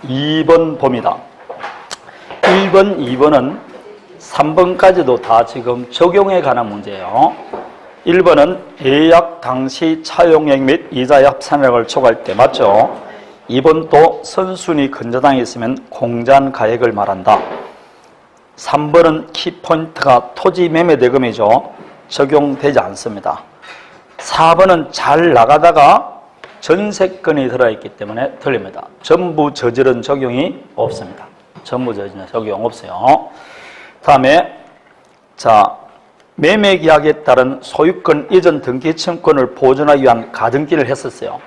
2번 봅니다. 1번, 2번은 3번까지도 다 지금 적용에 관한 문제예요. 1번은 예약 당시 차용액 및 이자의 합산액을 초과할 때 맞죠? 2번도 선순위 근저당이 있으면 공제한 가액을 말한다. 3번은 키포인트가 토지 매매 대금이죠. 적용되지 않습니다. 4번은 잘 나가다가 전세권이 들어있기 때문에 틀립니다. 전부 저질은 적용이 없습니다. 전부 저질은 적용 없어요. 다음에 자 매매계약에 따른 소유권 이전 등기 청구권을 보존하기 위한 가등기를 했었어요.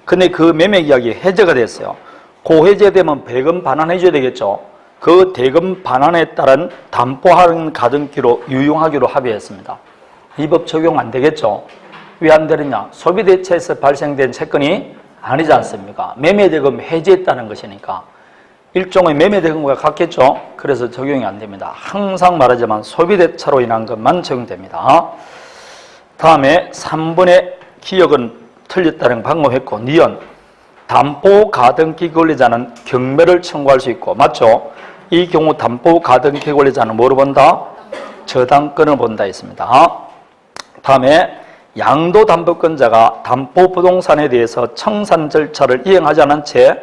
근데 그 매매계약이 해제가 됐어요. 그 해제되면 배금 반환해 줘야 되겠죠. 그 대금 반환에 따른 담보하는 가등기로 유용하기로 합의했습니다. 이 법 적용 안 되겠죠. 왜 안 되느냐? 소비대체에서 발생된 채권이 아니지 않습니까? 매매대금 해제했다는 것이니까 일종의 매매대금과 같겠죠. 그래서 적용이 안 됩니다. 항상 말하지만 소비대차로 인한 것만 적용됩니다. 다음에 3번의 기억은 틀렸다는 방법했고 니은 담보가등기 권리자는 경매를 청구할 수 있고 맞죠? 이 경우 담보가등기 권리자는 뭐를 본다? 저당권을 본다 했습니다. 다음에 양도담보권자가 담보부동산에 대해서 청산 절차를 이행하지 않은 채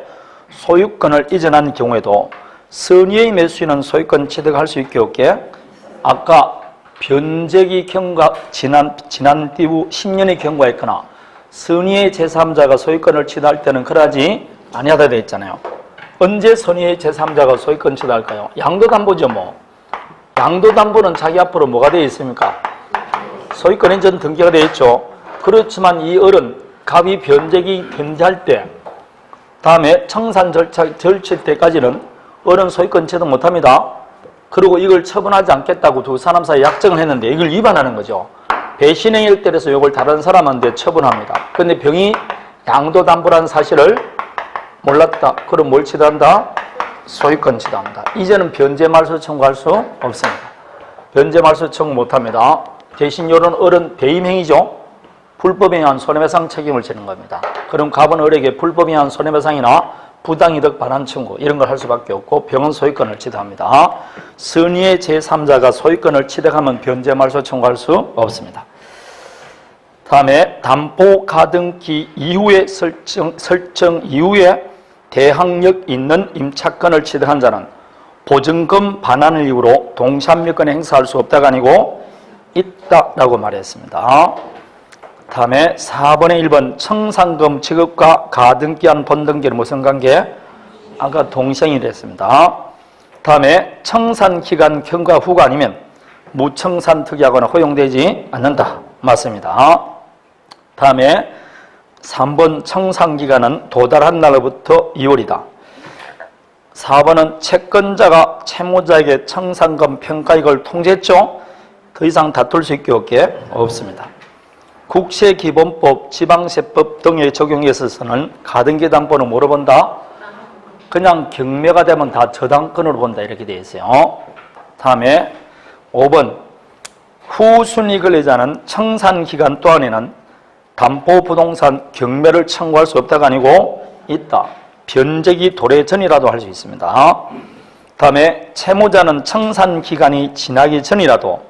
소유권을 이전한 경우에도 선의의 매수인은 소유권 취득할 수 있게 없게 아까 변제기 경과 지난 뒤후 10년의 경과했거나 선의의 제3자가 소유권을 취득할 때는 그러하지 아니하다 되어 있잖아요. 언제 선의의 제3자가 소유권 취득할까요? 양도담보죠 뭐. 양도담보는 자기 앞으로 뭐가 되어 있습니까? 소유권 이전 등기가 되어 있죠. 그렇지만 이 을은 갑이 변제기 변제할 때 다음에 청산 절차 절칠 때까지는 을은 소유권 취득 못합니다. 그리고 이걸 처분하지 않겠다고 두 사람 사이에 약정을 했는데 이걸 위반하는 거죠. 배신행위를 때려서 이걸 다른 사람한테 처분합니다. 그런데 병이 양도담보라는 사실을 몰랐다. 그럼 뭘 취득한다? 소유권 취득합니다. 이제는 변제말소 청구할 수 없습니다. 변제말소 청구 못합니다. 대신 이런 을은 배임행위죠. 불법에 의한 손해배상 책임을 지는 겁니다. 그럼 갑은 을에게 불법에 의한 손해배상이나 부당이득 반환 청구 이런 걸 할 수밖에 없고 병은 소유권을 취득합니다. 선의의 제3자가 소유권을 취득하면 변제말소 청구할 수 없습니다. 다음에 담보가등기 이후에 설정 이후에 대항력 있는 임차권을 취득한 자는 보증금 반환을 이유로 동시함유권을 행사할 수 없다가 아니고 있다라고 말했습니다. 다음에 4번의 1번 청산금 지급과 가등기한 본등기는 무슨 관계? 아까 동시행이 됐습니다. 다음에 청산기간 경과 후가 아니면 무청산 특이하거나 허용되지 않는다. 맞습니다. 다음에 3번 청산기간은 도달한 날로부터 2월이다. 4번은 채권자가 채무자에게 청산금 평가익을 통지했죠. 더 이상 다툴 수 있게 없습니다. 국세기본법, 지방세법 등의 적용에 있어서는 가등기 담보는 뭐로 본다? 그냥 경매가 되면 다 저당권으로 본다 이렇게 되어 있어요. 다음에 5번 후순위 권리자는 청산기간 동안에는 담보부동산 경매를 청구할 수 없다가 아니고 있다. 변제기 도래 전이라도 할 수 있습니다. 다음에 채무자는 청산기간이 지나기 전이라도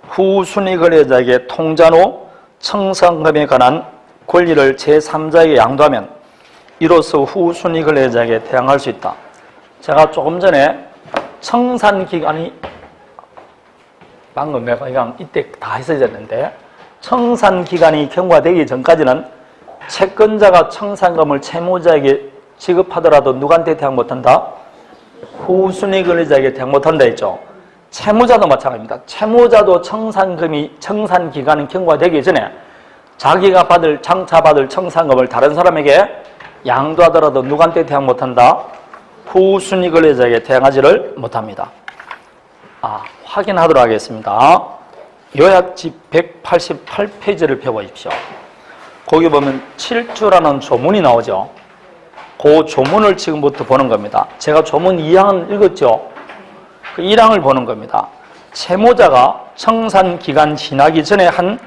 후순위 권리자에게 통지한 후 청산금에 관한 권리를 제3자에게 양도하면 이로써 후순위 권리자에게 대항할 수 있다. 제가 조금 전에 청산기간이 방금 내가 그냥 이때 다 했어야 됐는데 청산기간이 경과되기 전까지는 채권자가 청산금을 채무자에게 지급하더라도 누구한테 대항 못한다? 후순위 권리자에게 대항 못한다 했죠. 채무자도 마찬가지입니다. 채무자도 청산기간이 경과되기 전에 자기가 장차받을 청산금을 다른 사람에게 양도하더라도 누구한테 대항 못한다? 후순위 권리자에게 대항하지를 못합니다. 확인하도록 하겠습니다. 요약집 188페이지를 펴보십시오. 거기 보면 7주라는 조문이 나오죠. 그 조문을 지금부터 보는 겁니다. 제가 조문 2항은 읽었죠. 그 1항을 보는 겁니다. 채무자가 청산기간 지나기 전에 한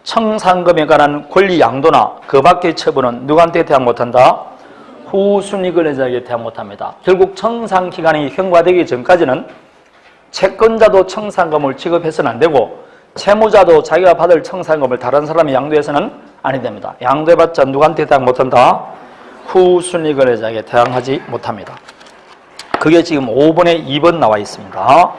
청산금에 관한 권리 양도나 그 밖의 처분은 누구한테 대항 못한다? 후 순위 거래자에게 대항 못합니다. 결국 청산기간이 경과되기 전까지는 채권자도 청산금을 지급해서는 안 되고 채무자도 자기가 받을 청산금을 다른 사람이 양도해서는 아니 됩니다. 양도해봤자 누구한테 대항 못한다? 후 순위 거래자에게 대항하지 못합니다. 그게 지금 5번에 2번 나와 있습니다.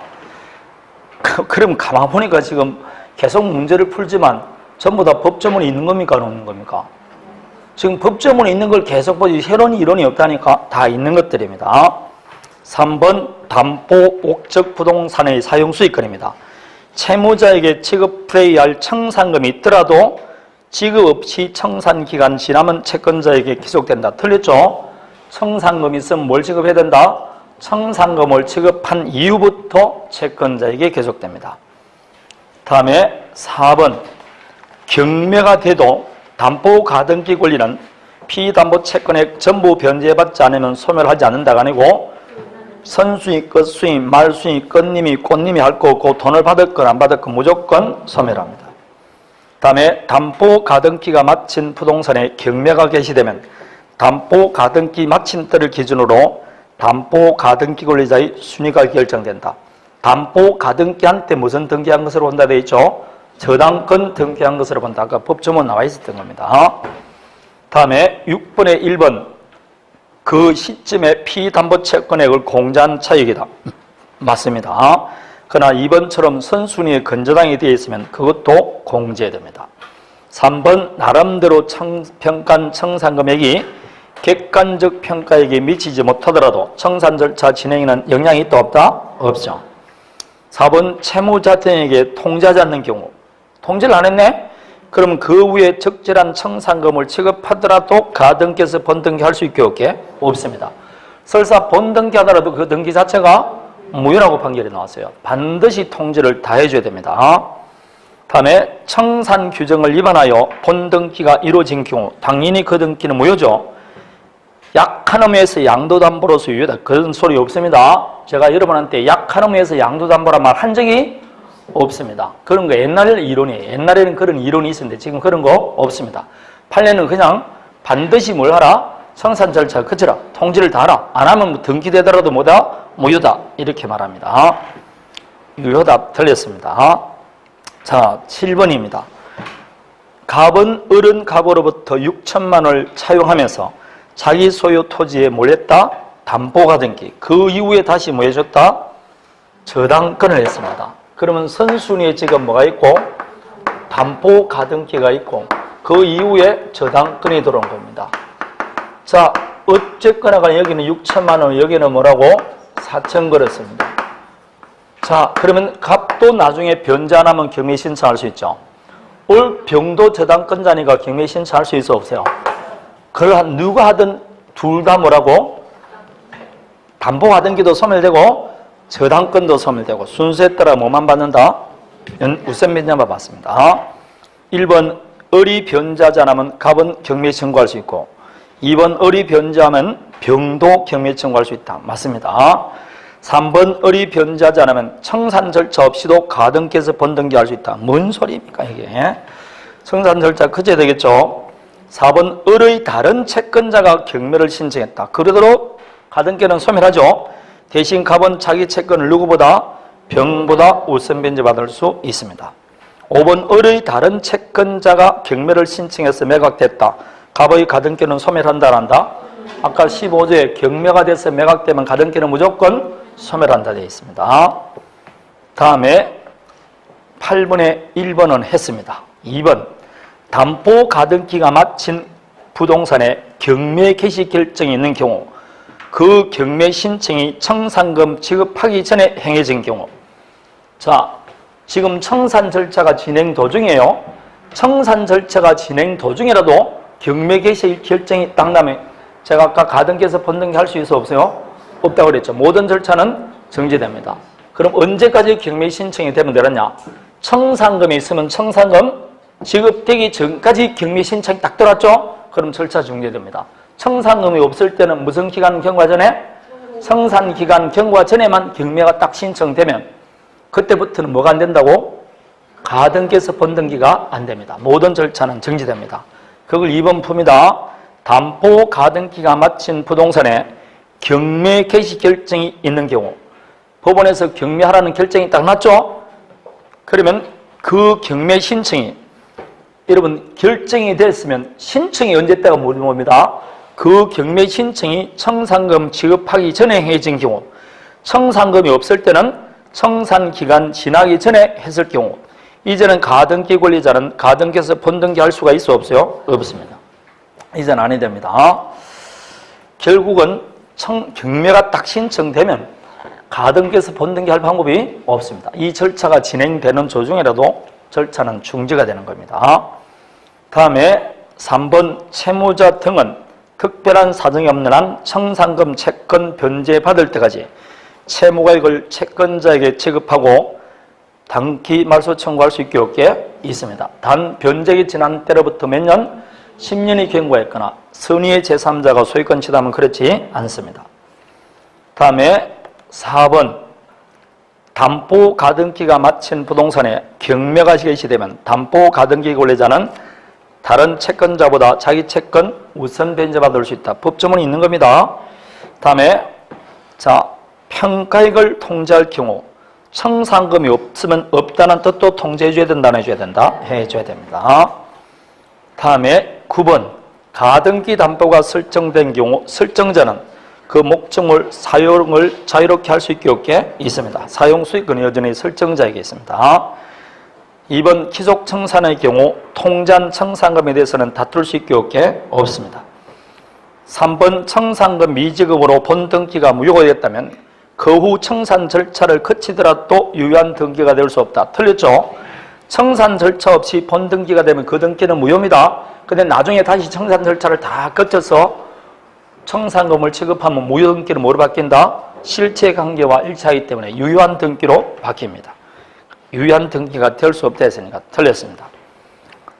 그럼 가만 보니까 지금 계속 문제를 풀지만 전부 다 법조문이 있는 겁니까? 없는 겁니까? 지금 법조문이 있는 걸 계속 보지 새로운 이론이 없다니까 다 있는 것들입니다. 3번 담보 목적 부동산의 사용 수익권입니다. 채무자에게 지급해야 청산금이 있더라도 지급 없이 청산기간 지나면 채권자에게 기속된다. 틀렸죠? 청산금이 있으면 뭘 지급해야 된다? 청산금을 지급한 이후부터 채권자에게 계속됩니다. 다음에 4번 경매가 돼도 담보 가등기 권리는 피담보 채권액 전부 변제받지 않으면 소멸하지 않는다가 아니고 선수익, 끝수익, 말수익, 끝님이, 꽃님이 할 거 없고 돈을 받았건 안 받았건 무조건 소멸합니다. 다음에 담보 가등기가 마친 부동산에 경매가 개시되면 담보 가등기 마친 때를 기준으로 담보 가등기 권리자의 순위가 결정된다. 담보 가등기한테 무슨 등기한 것으로 본다 되어 있죠? 저당권 등기한 것으로 본다. 아까 법조문 나와 있었던 겁니다. 다음에 6번에 1번 그 시점에 피담보 채권액을 공제한 차익이다. 맞습니다. 그러나 2번처럼 선순위에 건저당이 되어 있으면 그것도 공제됩니다. 3번 나름대로 평가한 청산금액이 객관적 평가액에 미치지 못하더라도 청산 절차 진행에는 영향이 있다 없다? 없죠. 4번 채무자 등에게 통제하지 않는 경우 통제를 안 했네? 그럼 그 후에 적절한 청산금을 지급하더라도 가등기에서 번등기할 수 있게 없게? 없습니다. 설사 번등기하더라도 그 등기 자체가 무효라고 판결이 나왔어요. 반드시 통제를 다 해줘야 됩니다. 다음에 청산 규정을 위반하여 번등기가 이루어진 경우 당연히 그 등기는 무효죠. 약한 의미에서 양도담보로서 유효다. 그런 소리 없습니다. 제가 여러분한테 약한 의미에서 양도담보란 말 한 적이 없습니다. 그런 거 옛날 이론이에요. 옛날에는 그런 이론이 있었는데 지금 그런 거 없습니다. 판례는 그냥 반드시 뭘 하라? 청산 절차 그치라. 통지를 다 하라. 안 하면 등기되더라도 뭐다? 무효다. 이렇게 말합니다. 유효답 틀렸습니다. 자, 7번입니다. 갑은 어른 갑으로부터 6천만 원을 차용하면서 자기 소유 토지에 몰렸다? 담보가등기. 그 이후에 다시 뭐 해줬다? 저당권을 했습니다. 그러면 선순위에 지금 뭐가 있고 담보가등기가 있고 그 이후에 저당권이 들어온 겁니다. 자, 어쨌거나 간에 여기는 6천만 원, 여기는 뭐라고? 4천 그렇습니다. 자, 그러면 갑도 나중에 변제 안 하면 경매 신청할 수 있죠. 올 병도 저당권자니까 경매 신청할 수 있어 없어요? 그걸 누가 하든 둘 다 뭐라고? 담보가등기도 소멸되고 저당권도 소멸되고 순서에 따라 뭐만 받는다? 우선 변제만 받습니다. 1번 을이 변제하지 않으면 갑은 경매 청구할 수 있고 2번 을이 변제하면 병도 경매 청구할 수 있다. 맞습니다. 3번 을이 변제하지 않으면 청산 절차 없이도 가등기에서 번등기할 수 있다. 뭔 소리입니까 이게? 청산 절차 그제 되겠죠. 4번 을의 다른 채권자가 경매를 신청했다. 그러도록 가등기는 소멸하죠. 대신 갑은 자기 채권을 누구보다? 병보다 우선 변제받을 수 있습니다. 5번 을의 다른 채권자가 경매를 신청해서 매각됐다. 갑의 가등기는 소멸한다 안 한다? 아까 15조에 경매가 돼서 매각되면 가등기는 무조건 소멸한다 되어 있습니다. 다음에 8번에 1번은 했습니다. 2번 담보 가등기가 마친 부동산에 경매 개시 결정이 있는 경우 그 경매 신청이 청산금 지급하기 전에 행해진 경우 자, 지금 청산 절차가 진행 도중이에요. 청산 절차가 진행 도중이라도 경매 개시 결정이 딱 나면 제가 아까 가등기에서 번등기 할 수 있어 없어요? 없다고 그랬죠. 모든 절차는 정지됩니다. 그럼 언제까지 경매 신청이 되면 되느냐? 청산금이 있으면 청산금 지급되기 전까지 경매 신청이 딱 들어왔죠? 그럼 절차 중지됩니다. 청산금이 없을 때는 무슨 기간 경과 전에? 청산기간 경과 전에만 경매가 딱 신청되면 그때부터는 뭐가 안 된다고? 가등기에서 번등기가 안 됩니다. 모든 절차는 정지됩니다. 그걸 2번 풉니다. 담보 가등기가 마친 부동산에 경매 개시 결정이 있는 경우, 법원에서 경매하라는 결정이 딱 났죠? 그러면 그 경매 신청이, 여러분 결정이 됐으면 신청이 언제 때가 뭡니다? 그 경매 신청이 청산금 지급하기 전에 해진 경우, 청산금이 없을 때는 청산기간 지나기 전에 했을 경우, 이제는 가등기 권리자는 가등기에서 본등기 할 수가 있어 없어요? 없습니다. 이제는 아니 됩니다. 결국은 경매가 딱 신청되면 가등기에서 본등기 할 방법이 없습니다. 이 절차가 진행되는 도중이라도 절차는 중지가 되는 겁니다. 다음에 3번 채무자 등은 특별한 사정이 없는 한 청산금 채권 변제받을 때까지 채무가액을 채권자에게 지급하고 단기 말소 청구할 수 있게 있습니다. 단 변제기 지난 때로부터 몇 년? 10년이 경과했거나 선의의 제3자가 소유권 취득하면 그렇지 않습니다. 다음에 4번 담보 가등기가 마친 부동산에 경매가 개시되면 담보 가등기 권리자는 다른 채권자보다 자기 채권 우선 변제받을 수 있다. 법조문이 있는 겁니다. 다음에 평가액을 통제할 경우 청산금이 없으면 없다는 뜻도 통제해줘야 된다, 안 해줘야 된다? 해줘야 됩니다. 다음에 9번 가등기 담보가 설정된 경우 설정자는 그 목적물 사용을 자유롭게 할 수 있게 있습니다. 사용 수익은 여전히 설정자에게 있습니다. 2번 기속 청산의 경우 통제한 청산금에 대해서는 다툴 수 있게 없습니다. 3번 청산금 미지급으로 본등기가 무효가 되었다면 그 후 청산 절차를 거치더라도 유효한 등기가 될 수 없다. 틀렸죠? 청산 절차 없이 본등기가 되면 그 등기는 무효입니다. 근데 나중에 다시 청산 절차를 다 거쳐서 청산금을 지급하면 무효 등기는 뭐로 바뀐다? 실체 관계와 일치하기 때문에 유효한 등기로 바뀝니다. 유효한 등기가 될 수 없다 했으니까 틀렸습니다.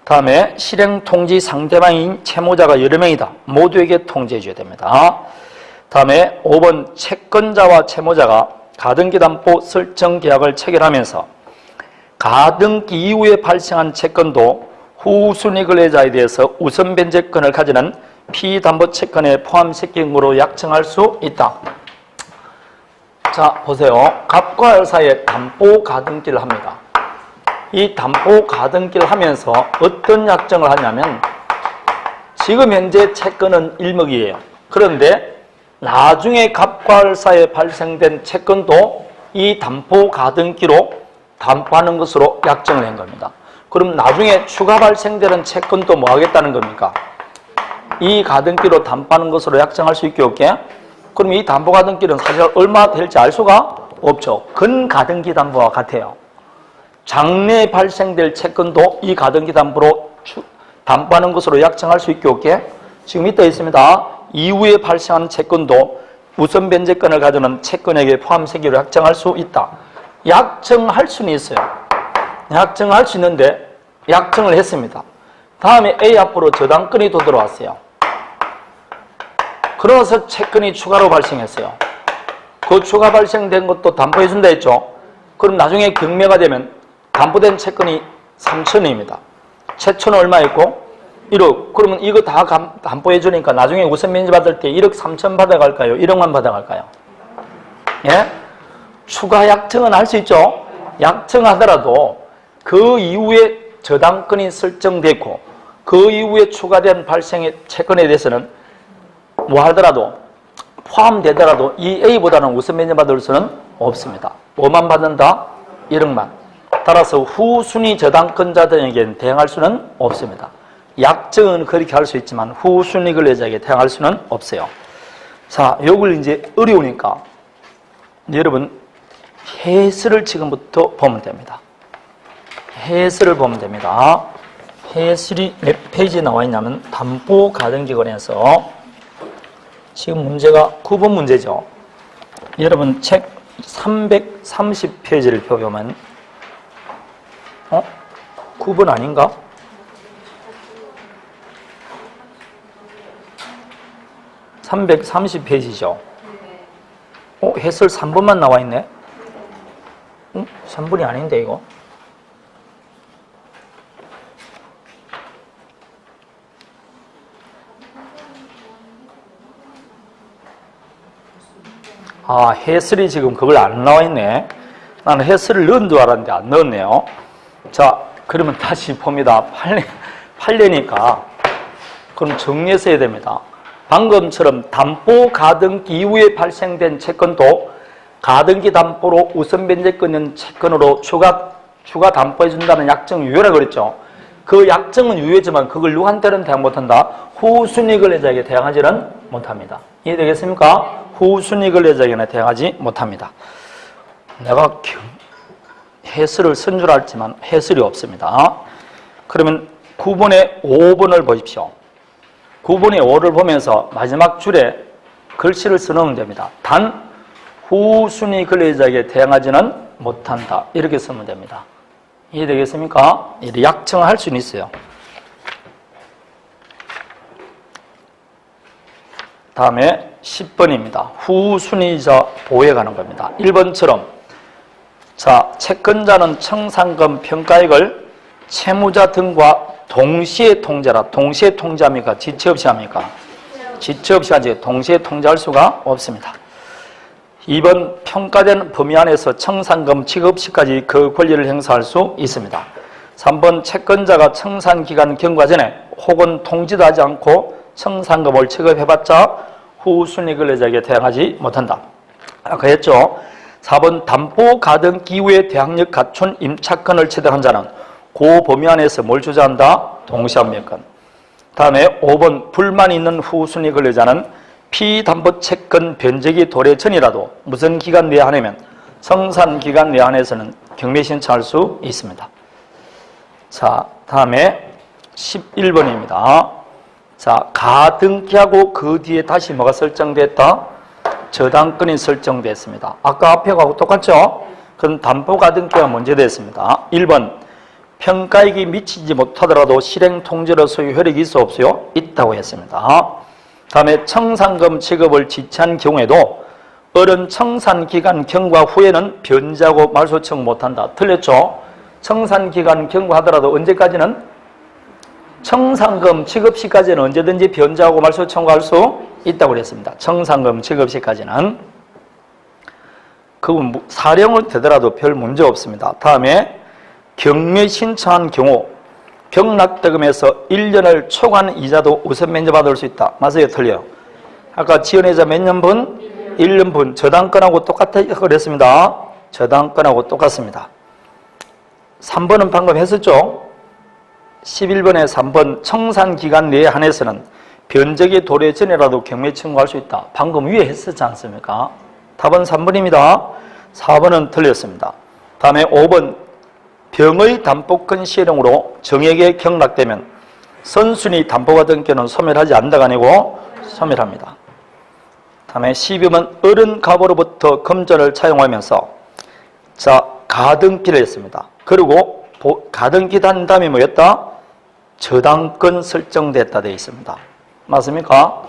다음에 실행 통지 상대방인 채무자가 여러 명이다. 모두에게 통지해 줘야 됩니다. 다음에 5번 채권자와 채무자가 가등기 담보 설정 계약을 체결하면서 가등기 이후에 발생한 채권도 후순위 거래자에 대해서 우선 변제권을 가지는 피담보 채권에 포함시킨 것으로 약정할 수 있다. 자, 보세요. 갑과 을 사이에 담보 가등기를 합니다. 이 담보 가등기를 하면서 어떤 약정을 하냐면 지금 현재 채권은 1억이에요. 그런데 나중에 갑과 을 사이에 발생된 채권도 이 담보 가등기로 담보하는 것으로 약정을 한 겁니다. 그럼 나중에 추가 발생되는 채권도 뭐 하겠다는 겁니까? 이 가등기로 담보하는 것으로 약정할 수 있게 없게? 그럼 이 담보 가등기는 사실 얼마 될지 알 수가 없죠. 근가등기 담보와 같아요. 장래에 발생될 채권도 이 가등기 담보로 담보하는 것으로 약정할 수 있게 없게? 지금 이때 있습니다. 이후에 발생하는 채권도 우선 변제권을 가지는 채권에게 포함시키기로 약정할 수 있다. 약정할 수는 있어요. 약정할 수 있는데 약정을 했습니다. 다음에 A 앞으로 저당권이 또 들어왔어요. 그러면서 채권이 추가로 발생했어요. 그 추가 발생된 것도 담보해 준다 했죠. 그럼 나중에 경매가 되면 담보된 채권이 3천원입니다. 최초는 얼마였고? 1억. 그러면 이거 다 담보해 주니까 나중에 우선 면제 받을 때 1억 3천 받아갈까요? 1억만 받아갈까요? 예? 추가 약정은 할 수 있죠. 약정하더라도 그 이후에 저당권이 설정됐고 그 이후에 추가된 발생의 채권에 대해서는 뭐 하더라도 포함되더라도 이 A보다는 우선 면제 받을 수는 없습니다. 뭐만 받는다? 1억만. 따라서 후순위 저당권자들에게는 대항할 수는 없습니다. 약정은 그렇게 할 수 있지만 후순위 권리자에게 대항할 수는 없어요. 자, 요걸 이제 어려우니까 여러분 해설을 지금부터 보면 됩니다. 해설을 보면 됩니다. 해설이 몇 페이지에 나와 있냐면 담보 가등기권에서 지금 문제가 9번 문제죠. 여러분 책 330페이지를 펴보면 9번 아닌가? (330페이지죠) 해설 3번만 나와 있네. 3번이 아닌데 이거. 아, 해설이 지금 그걸 안 나와 있네. 나는 해설을 넣은 줄 알았는데 안 넣었네요. 자, 그러면 다시 봅니다. 판례니까. 그럼 정리해서 해야 됩니다. 방금처럼 담보 가등기 이후에 발생된 채권도 가등기 담보로 우선 변제권은 채권으로 추가 담보해준다는 약정 유효라 그랬죠. 그 약정은 유효지만 그걸 누구한테는 대항 못한다? 후순위 근래자에게 대항하지는 못합니다. 이해되겠습니까? 후순위 근래자에게는 대항하지 못합니다. 내가 해설을 쓴 줄 알지만 해설이 없습니다. 그러면 9번에 5번을 보십시오. 9번에 5를 보면서 마지막 줄에 글씨를 써놓으면 됩니다. 단 후순위 근래자에게 대항하지는 못한다. 이렇게 쓰면 됩니다. 이해되겠습니까? 이렇게 약정을 할 수는 있어요. 다음에 10번입니다. 후순위자 보호에 관한 겁니다. 1번처럼 자, 채권자는 청산금 평가액을 채무자 등과 동시에 통제라. 동시에 통제합니까? 지체 없이 합니까? 지체 없이 하지. 동시에 통제할 수가 없습니다. 2번 평가된 범위 안에서 청산금 지급 시까지 그 권리를 행사할 수 있습니다. 3번 채권자가 청산기간 경과 전에 혹은 통지도 하지 않고 청산금을 지급해봤자 후순위 근래자에게 대항하지 못한다. 아까 했죠. 4번 담보 가등기 이후에 대항력 갖춘 임차권을 취득한 자는 그 범위 안에서 뭘 주저한다? 동시함매권. 다음에 5번 불만 있는 후순위 근래자는 피담보 채권 변제기 도래 전이라도 무슨 기간 내에 한하면 성산 기간 내에 한해서는 경매 신청할 수 있습니다. 자, 다음에 11번입니다. 자, 가등기하고 그 뒤에 다시 뭐가 설정됐다? 저당권이 설정됐습니다. 아까 앞에 하고 똑같죠? 그럼 담보 가등기가 먼저 됐습니다. 1번 평가액이 미치지 못하더라도 실행 통제로 소유 효력이 있어 없어요? 있다고 했습니다. 다음에 청산금 지급을 지체한 경우에도 어른 청산기간 경과 후에는 변제하고 말소청 못한다. 틀렸죠? 청산기간 경과하더라도 언제까지는? 청산금 지급 시까지는 언제든지 변제하고 말소 청구할 수 있다고 그랬습니다. 청산금 지급 시까지는. 그건 사령을 되더라도 별 문제 없습니다. 다음에 경매 신청한 경우 경락대금에서 1년을 초과한 이자도 우선 면제받을 수 있다. 맞아요? 틀려요? 아까 지연이자 몇 년분? 1년분. 저당권하고 똑같다고 그랬습니다. 저당권하고 똑같습니다. 3번은 방금 했었죠? 11번에 3번 청산기간 내에 한해서는 변제기 도래 전이라도 경매 청구할 수 있다. 방금 위에 했었지 않습니까? 답은 3번입니다. 4번은 틀렸습니다. 다음에 5번 병의 담보권 실행으로 정액에 경락되면 선순위 담보가등기는 소멸하지 않는다가 아니고 소멸합니다. 다음에 12번 어른 가보로부터 금전을 차용하면서 자, 가등기를 했습니다. 그리고 가등기 단 다음에 뭐였다? 저당권 설정됐다 되어 있습니다. 맞습니까?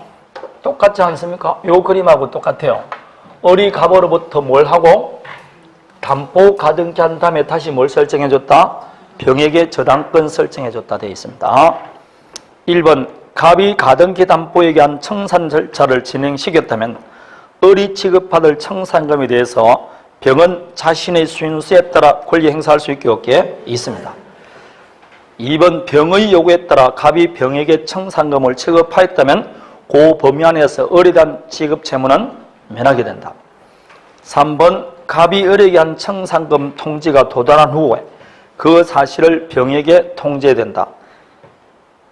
똑같지 않습니까? 요 그림하고 똑같아요. 어리 가보로부터 뭘 하고 담보 가등기 한 다음에 다시 뭘 설정해줬다? 병에게 저당권 설정해줬다 되어 있습니다. 1번 갑이 가등기 담보에게 한 청산 절차를 진행시켰다면 어리 취급받을 청산금에 대해서 병은 자신의 순수에 따라 권리 행사할 수 있게 없게 있습니다. 2번 병의 요구에 따라 갑이 병에게 청산금을 취급하였다면 그 범위 안에서 어리에 대한 지급 채무는 면하게 된다. 3번 갑이 어리에게 한 청산금 통지가 도달한 후에 그 사실을 병에게 통지해야 된다.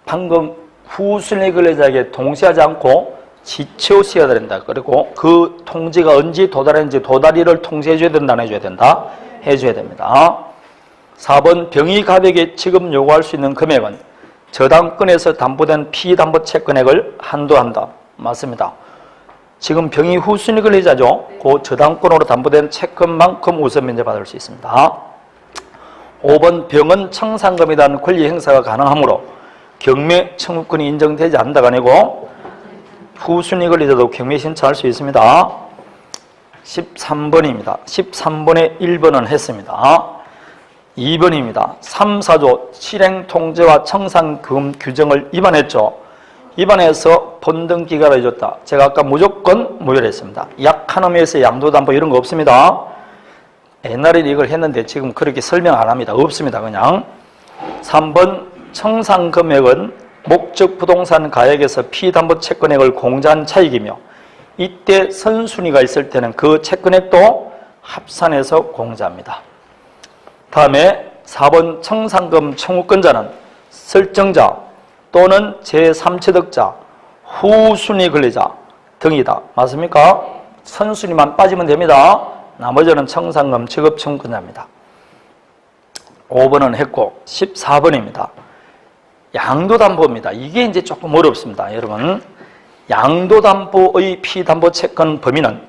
방금 후순위 근래자에게 동시하지 않고 지체 없이 해야 된다. 그리고 그 통지가 언제 도달했는지 도달일을 통지해줘야 된다, 안 해줘야 된다? 해줘야 됩니다. 4번 병이 갑에게 지급 요구할 수 있는 금액은 저당권에서 담보된 피담보 채권액을 한도한다. 맞습니다. 지금 병이 후순위 근래자죠. 그 저당권으로 담보된 채권만큼 우선 면제받을 수 있습니다. 5번 병은 청산금에 대한 권리 행사가 가능하므로 경매 청구권이 인정되지 않는다가 아니고 후순위 근래자도 경매 신청할 수 있습니다. 13번입니다. 13번에 1번은 했습니다. 2번입니다. 3, 4조 실행 통제와 청산금 규정을 위반했죠. 입안에서 본등기가 해줬다. 제가 아까 무조건 무효했습니다. 약한 의미에서 양도담보 이런 거 없습니다. 옛날에 이걸 했는데 지금 그렇게 설명 안 합니다. 없습니다. 그냥. 3번 청산금액은 목적 부동산 가액에서 피담보 채권액을 공제한 차익이며 이때 선순위가 있을 때는 그 채권액도 합산해서 공제합니다. 다음에 4번 청산금 청구권자는 설정자 또는 제3취득자, 후순위 권리자 등이다. 맞습니까? 선순위만 빠지면 됩니다. 나머지는 청산금 지급 청구권자입니다. 5번은 했고 14번입니다. 양도담보입니다. 이게 이제 조금 어렵습니다. 여러분, 양도담보의 피담보 채권 범위는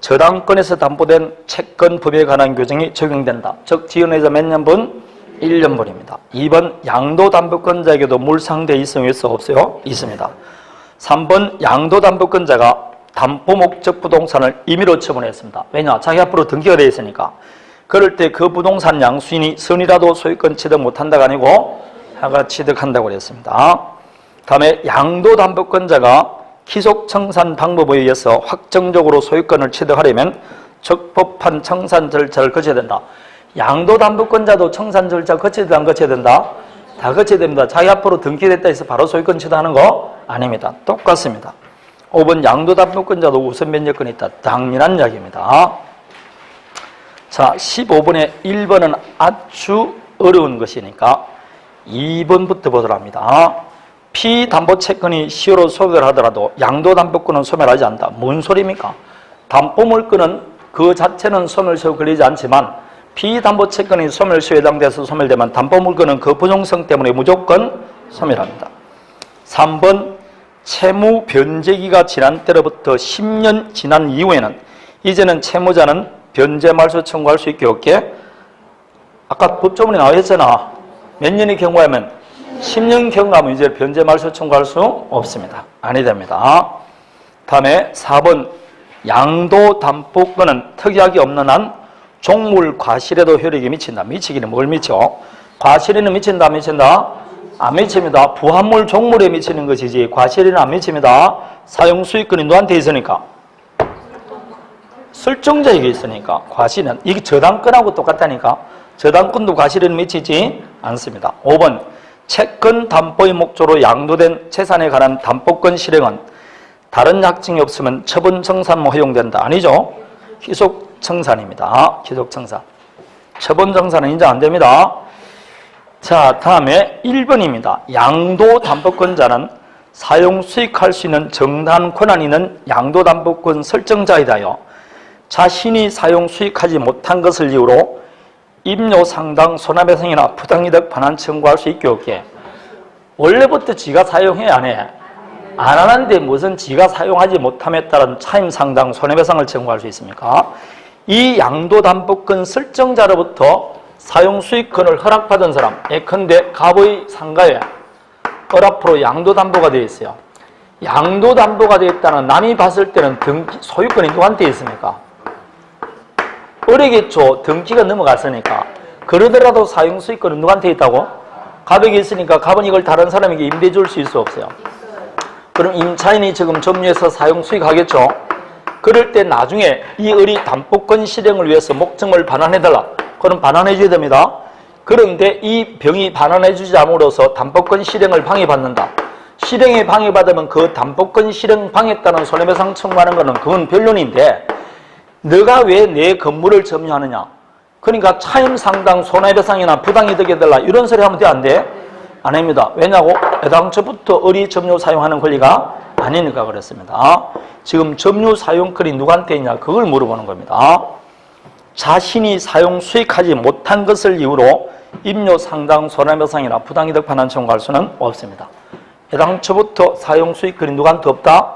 저당권에서 담보된 채권법에 관한 규정이 적용된다. 즉 지연에서 몇 년분? 1년분입니다. 2번 양도담보권자에게도 물상대 이성이 있어 없어요? 있습니다. 3번 양도담보권자가 담보 목적 부동산을 임의로 처분했습니다. 왜냐? 자기 앞으로 등기가 되어 있으니까. 그럴 때 그 부동산 양수인이 선이라도 소유권 취득 못한다가 아니고 하가 취득한다고 그랬습니다. 다음에 양도담보권자가 기속청산 방법에 의해서 확정적으로 소유권을 취득하려면 적법한 청산 절차를 거쳐야 된다. 양도담보권자도 청산 절차 거쳐야 된다, 안 거쳐야 된다? 다 거쳐야 됩니다. 자기 앞으로 등기됐다 해서 바로 소유권 취득하는 거 아닙니다. 똑같습니다. 5번 양도담보권자도 우선 면제권이 있다. 당연한 이야기입니다. 자, 15번에 1번은 아주 어려운 것이니까 2번부터 보도록 합니다. 피담보채권이 시효로 소멸하더라도 양도담보권은 소멸하지 않는다. 뭔 소리입니까? 담보물권은 그 자체는 소멸시효 걸리지 않지만 피담보채권이 소멸시효에 해당돼서 소멸되면 담보물권은 그 부정성 때문에 무조건 소멸합니다. 3번 채무 변제기가 지난 때로부터 10년 지난 이후에는 이제는 채무자는 변제 말소 청구할 수 있게 없게 아까 법조문에 나와 있잖아. 몇 년의 경우라면 10년 경과하면 이제 변제 말소 청구할 수 없습니다. 아니 됩니다. 다음에 4번 양도담보권은 특이하게 없는 한 종물 과실에도 효력이 미친다. 미치기는 뭘 미쳐? 과실에는 미친다, 안 미친다? 안 미칩니다. 부합물 종물에 미치는 것이지 과실에는 안 미칩니다. 사용 수익권이 누구한테 있으니까? 설정자에게 있으니까. 과실은 이게 저당권하고 똑같다니까. 저당권도 과실에는 미치지 않습니다. 5번 채권 담보의 목적으로 양도된 재산에 관한 담보권 실행은 다른 약정이 없으면 처분 청산만 허용된다. 아니죠? 희속 청산입니다. 희속 청산. 처분 청산은 인정 안 됩니다. 자, 다음에 1번입니다. 양도담보권자는 사용 수익할 수 있는 정당 권한이 있는 양도담보권 설정자이다요. 자신이 사용 수익하지 못한 것을 이유로 임료 상당 손해배상이나 부당이득 반환 청구할 수 있게 없게. 원래부터 지가 사용해 안 해? 안 하는데 무슨 지가 사용하지 못함에 따른 차임 상당 손해배상을 청구할 수 있습니까? 이 양도담보권 설정자로부터 사용 수익권을 허락받은 사람, 예컨대 갑의 상가에 을앞으로 양도담보가 되어 있어요. 양도담보가 되어 있다는 남이 봤을 때는 소유권이 누구한테 있습니까? 어리겠죠. 등기가 넘어갔으니까. 그러더라도 사용 수익권은 누구한테 있다고? 갑에게 있으니까 갑은 이걸 다른 사람에게 임대해 줄 수 있어 없어요? 그럼 임차인이 지금 점유해서 사용 수익하겠죠. 그럴 때 나중에 이 을이 담보권 실행을 위해서 목적을 반환해달라. 그럼 반환해 줘야 됩니다. 그런데 이 병이 반환해 주지 않음으로써 담보권 실행을 방해받는다. 실행에 방해받으면 그 담보권 실행 방해했다는 손해배상 청구하는 거는 그건 변론인데 너가 왜 내 건물을 점유하느냐? 그러니까 차임 상당 손해배상이나 부당이득에 달라 이런 소리 하면 돼, 안 돼? 안 합니다. 왜냐고? 애당초부터 을이 점유 사용하는 권리가 아니니까 그랬습니다. 지금 점유 사용권이 누구한테 있냐? 그걸 물어보는 겁니다. 자신이 사용 수익하지 못한 것을 이유로 임료 상당 손해배상이나 부당이득 반환 청구할 수는 없습니다. 애당초부터 사용 수익권이 누구한테 없다?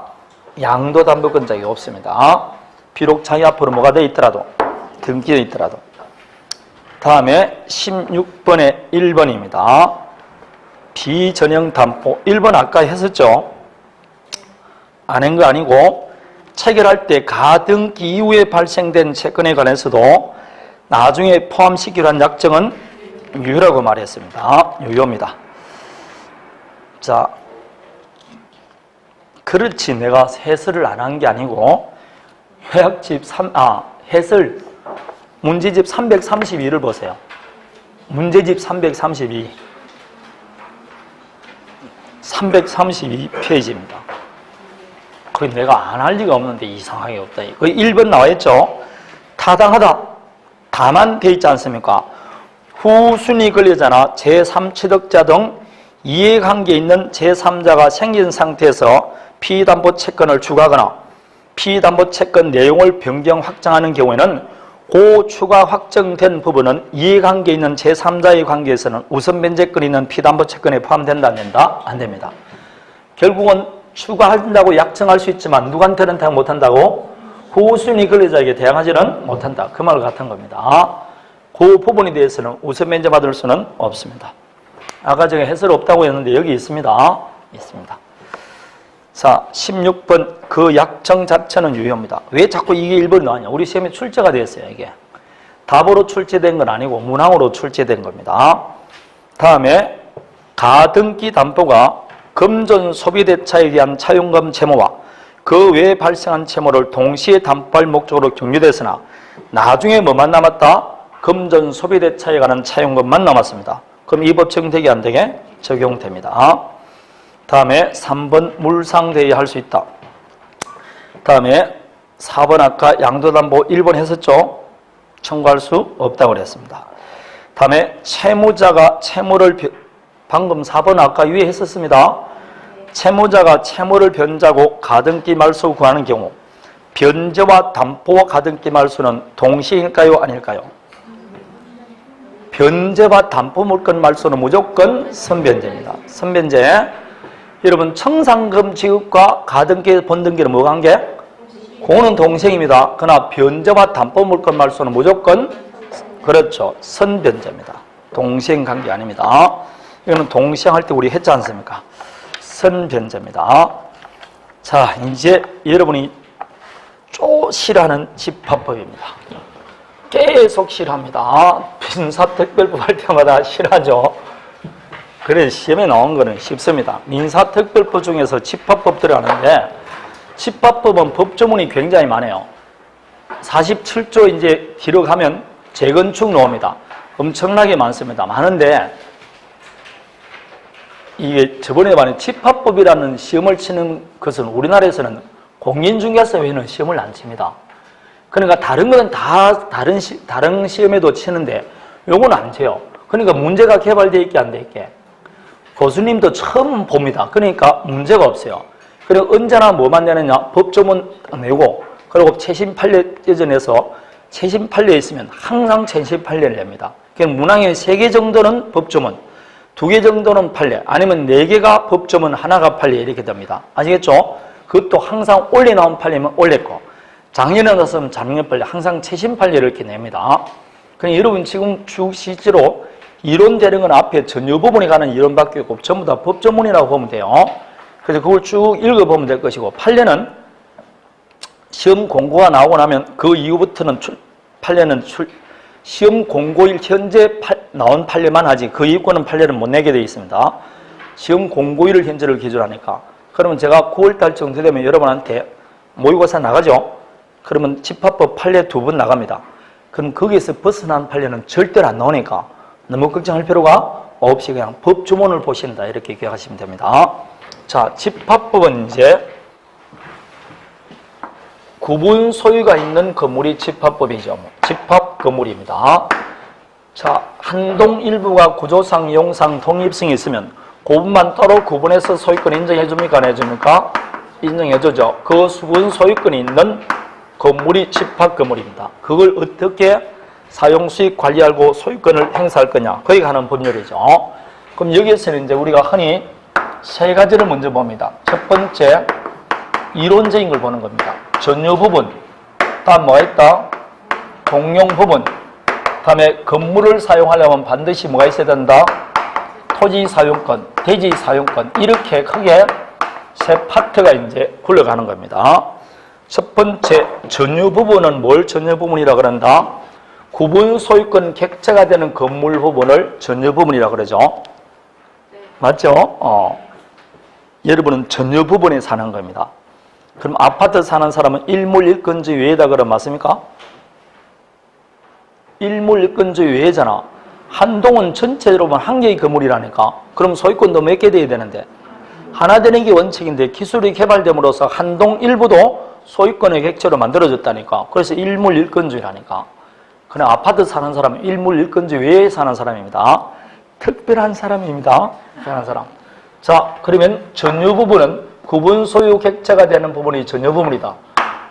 양도담보권자에게 없습니다. 비록 자기 앞으로 뭐가 돼 있더라도, 등기돼 있더라도. 다음에 16번에 1번입니다. 비전형 담보. 1번 아까 했었죠? 안 한 거 아니고 체결할 때 가등기 이후에 발생된 채권에 관해서도 나중에 포함시키기로 한 약정은 유효라고 말했습니다. 유효입니다. 자, 그렇지. 내가 해설을 안 한 게 아니고 회학집 해설 문제집 332를 보세요. 문제집 332페이지입니다. 그 내가 안 할 리가 없는데 이상하게 없다. 그 1번 나와 있죠. 타당하다. 다만 돼 있지 않습니까? 후순위 권리자나 제3취득자 등 이해관계에 있는 제3자가 생긴 상태에서 피담보 채권을 추가하거나 피담보 채권 내용을 변경 확정하는 경우에는 그 추가 확정된 부분은 이해관계에 있는 제3자의 관계에서는 우선 변제권이 있는 피담보 채권에 포함된다 안 된다? 안 됩니다. 결국은 추가한다고 약정할 수 있지만 누구한테는 대항 못한다고? 후순위 권리자에게 대항하지는 못한다. 그 말 같은 겁니다. 그 부분에 대해서는 우선 변제 받을 수는 없습니다. 아까 제가 해설 없다고 했는데 여기 있습니다. 있습니다. 자, 16번 그 약정 자체는 유효입니다. 왜 자꾸 이게 1번이 나왔냐? 우리 시험에 출제가 됐어요. 이게 답으로 출제된 건 아니고 문항으로 출제된 겁니다. 다음에 가등기 담보가 금전 소비대차에 대한 차용금 채무와 그 외에 발생한 채무를 동시에 담보할 목적으로 경유됐으나 나중에 뭐만 남았다? 금전 소비대차에 관한 차용금만 남았습니다. 그럼 이 법 적용되게 안 되게? 적용됩니다. 다음에 3번 물상대위 할 수 있다. 다음에 4번 아까 양도담보 1번 했었죠? 청구할 수 없다고 그랬습니다. 다음에 채무자가 채무를 방금 4번 아까 위에 했었습니다. 채무자가 채무를 변제하고 가등기 말소 구하는 경우 변제와 담보와 가등기 말소는 동시일까요? 아닐까요? 변제와 담보 물건 말소는 무조건 선변제입니다. 선변제. 여러분 청산금 지급과 가등기 본등기는 뭐 관계? 그거는 동생입니다. 그러나 변제와 담보 물건 말소는 무조건 그렇죠. 선변제입니다. 동생 관계 아닙니다. 이거는 동시행할 때 우리 했지 않습니까? 선변제입니다. 자, 이제 여러분이 싫어하는 집합법입니다. 계속 싫어합니다. 민사특별법 할 때마다 싫어하죠. 그래서 시험에 나온 거는 쉽습니다. 민사특별법 중에서 집합법 들어가는데 집합법은 법조문이 굉장히 많아요. 47조 이제 뒤로 가면 재건축 나옵니다. 엄청나게 많습니다. 많은데 이게 저번에 말한 집합법이라는 시험을 치는 것은 우리나라에서는 공인중개사 외에는 시험을 안 칩니다. 그러니까 다른 거는 다 다른 시험에도 치는데 요건 안 쳐요. 그러니까 문제가 개발되어 있게 안 돼 있게. 교수님도 처음 봅니다. 그러니까 문제가 없어요. 그리고 언제나 뭐만 내느냐? 법조문 내고 그리고 최신 판례 예전에서 최신 판례에 있으면 항상 최신 판례를 냅니다. 그러니까 문항에 3개 정도는 법조문, 2개 정도는 판례, 아니면 4개가 법조문, 하나가 판례 이렇게 됩니다. 아시겠죠? 그것도 항상 올해 나온 판례면 올해 거. 작년에 나왔으면 작년 판례, 항상 최신 판례를 이렇게 냅니다. 그러니까 여러분 지금 쭉 실제로 이론 되는 건 앞에 전유 부분에 가는 이론밖에 없고 전부 다 법조문이라고 보면 돼요. 그래서 그걸 쭉 읽어보면 될 것이고 판례는 시험 공고가 나오고 나면 그 이후부터는 판례는 시험 공고일 현재 나온 판례만 하지 그 이후에는 판례는 못 내게 되어 있습니다. 시험 공고일을 현재를 기준하니까. 그러면 제가 9월달 정도 되면 여러분한테 모의고사 나가죠. 그러면 집합법 판례 2번 나갑니다. 그럼 거기에서 벗어난 판례는 절대로 안 나오니까 너무 걱정할 필요가 없이 그냥 법조문을 보신다 이렇게 기억하시면 됩니다. 자, 집합법은 이제 구분 소유가 있는 건물이 집합법이죠. 집합 건물입니다. 자, 한 동 일부가 구조상, 용상, 독립성이 있으면 그분만 따로 구분해서 소유권 인정해 줍니까? 안 해줍니까? 인정해 주죠. 그 수분 소유권이 있는 건물이 집합 건물입니다. 그걸 어떻게 사용 수익 관리하고 소유권을 행사할 거냐? 거기 가는 법률이죠. 그럼 여기에서는 이제 우리가 흔히 3가지를 먼저 봅니다. 첫 번째, 이론적인 걸 보는 겁니다. 전유 부분, 다음 뭐가 있다? 공용 부분, 다음에 건물을 사용하려면 반드시 뭐가 있어야 된다? 토지 사용권, 대지 사용권, 이렇게 크게 3파트가 이제 굴러가는 겁니다. 첫 번째, 전유 부분은 뭘 전유 부분이라 그런다? 구분 소유권 객체가 되는 건물 부분을 전유 부분이라 그러죠. 맞죠? 여러분은 전유 부분에 사는 겁니다. 그럼 아파트 사는 사람은 일몰일건지 외에다 그러면 맞습니까? 일몰일건지 외잖아. 한 동은 전체로 보면 한 개의 건물이라니까. 그럼 소유권도 몇 개 돼야 되는데 하나 되는 게 원칙인데 기술이 개발됨으로써 한 동 일부도 소유권의 객체로 만들어졌다니까. 그래서 일몰일건주의라니까. 그냥 아파트 사는 사람은 일몰일건주 외에 사는 사람입니다. 특별한 사람입니다. 특별한 사람. 자, 그러면 전유 부분은 구분 소유 객체가 되는 부분이 전유 부분이다.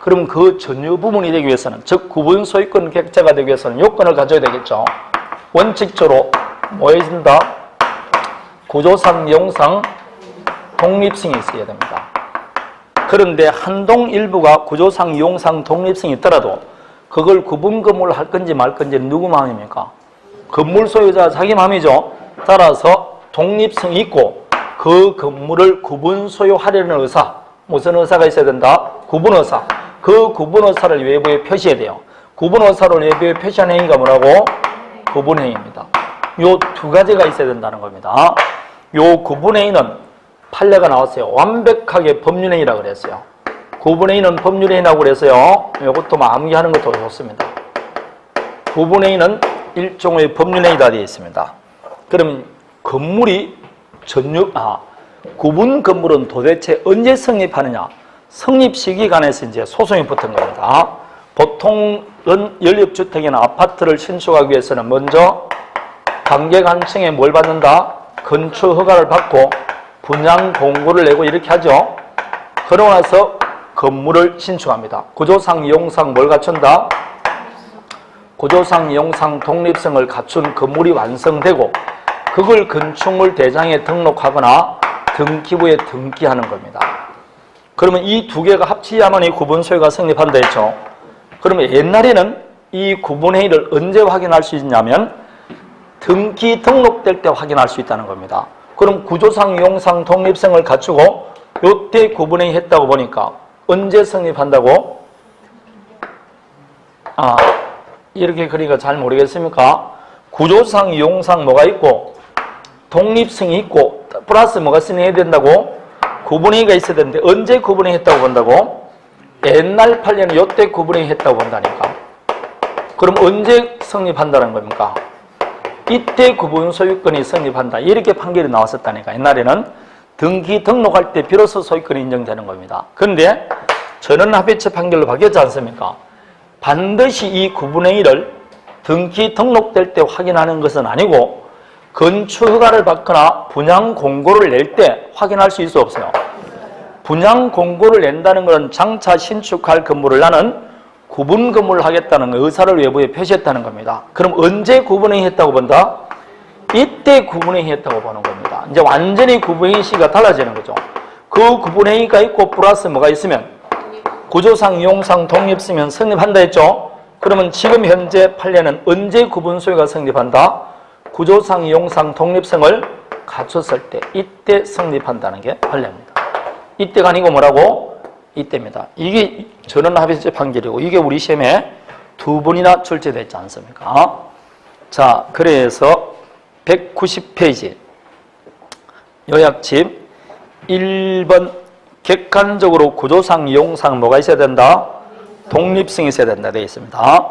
그럼 그 전유 부분이 되기 위해서는, 즉 구분 소유권 객체가 되기 위해서는 요건을 가져야 되겠죠. 원칙적으로 뭐 있습니다? 구조상, 용상, 독립성이 있어야 됩니다. 그런데 한 동 일부가 구조상, 용상, 독립성이 있더라도 그걸 구분 건물을 할 건지 말 건지는 누구 마음입니까? 건물 소유자 자기 마음이죠. 따라서 독립성이 있고 그 건물을 구분 소유하려는 의사, 무슨 의사가 있어야 된다? 구분 의사. 그 구분 의사를 외부에 표시해야 돼요. 구분 의사를 외부에 표시한 행위가 뭐라고? 구분 행위입니다. 요 두 가지가 있어야 된다는 겁니다. 요 구분 행위는 판례가 나왔어요. 완벽하게 법률행위라고 그랬어요. 구분행위는 법률행위라고 그랬어요. 이것도 암기하는 것도 좋습니다. 구분행위는 일종의 법률행위가 되어 있습니다. 그럼 건물이 구분 건물은 도대체 언제 성립하느냐? 성립 시기간에서 이제 소송이 붙은 겁니다. 보통은 연립주택이나 아파트를 신축하기 위해서는 먼저 관계관청에 뭘 받는다? 건축 허가를 받고 분양 공고를 내고 이렇게 하죠. 그러고 나서 건물을 신축합니다. 구조상, 이용상 뭘 갖춘다? 구조상, 이용상, 독립성을 갖춘 건물이 완성되고 그걸 건축물 대장에 등록하거나 등기부에 등기하는 겁니다. 그러면 이 두 개가 합치야만이 구분 소유가 성립한다 했죠. 그러면 옛날에는 이 구분 행위를 언제 확인할 수 있냐면 등기 등록될 때 확인할 수 있다는 겁니다. 그럼 구조상, 이용상, 독립성을 갖추고 요때 구분행위 했다고 보니까 언제 성립한다고? 이렇게 그리니까 잘 모르겠습니까? 구조상, 이용상 뭐가 있고 독립성이 있고 플러스 뭐가 성립해야 된다고? 구분행위가 있어야 되는데 언제 구분행위 했다고 본다고? 옛날 판례는 요때 구분행위 했다고 본다니까. 그럼 언제 성립한다는 겁니까? 이때 구분 소유권이 성립한다. 이렇게 판결이 나왔었다니까. 옛날에는 등기 등록할 때 비로소 소유권이 인정되는 겁니다. 그런데 전원합의체 판결로 바뀌었지 않습니까? 반드시 이 구분행위를 등기 등록될 때 확인하는 것은 아니고 건축 허가를 받거나 분양 공고를 낼 때 확인할 수 있어 없어요? 분양 공고를 낸다는 것은 장차 신축할 건물을 나는 구분 건물을 하겠다는 의사를 외부에 표시했다는 겁니다. 그럼 언제 구분행위 했다고 본다? 이때 구분행위 했다고 보는 겁니다. 이제 완전히 구분행위 시기가 달라지는 거죠. 그 구분행위가 있고 플러스 뭐가 있으면 구조상, 이용상, 독립성은 성립한다 했죠. 그러면 지금 현재 판례는 언제 구분 소유가 성립한다? 구조상, 이용상, 독립성을 갖췄을 때 이때 성립한다는 게 판례입니다. 이때가 아니고 뭐라고? 이때입니다. 이게 전원합의체 판결이고 이게 우리 시험에 두 번이나 출제됐지 않습니까? 자, 그래서 190페이지 요약집 1번 객관적으로 구조상, 이용상 뭐가 있어야 된다? 독립성이 있어야 된다 되어 있습니다.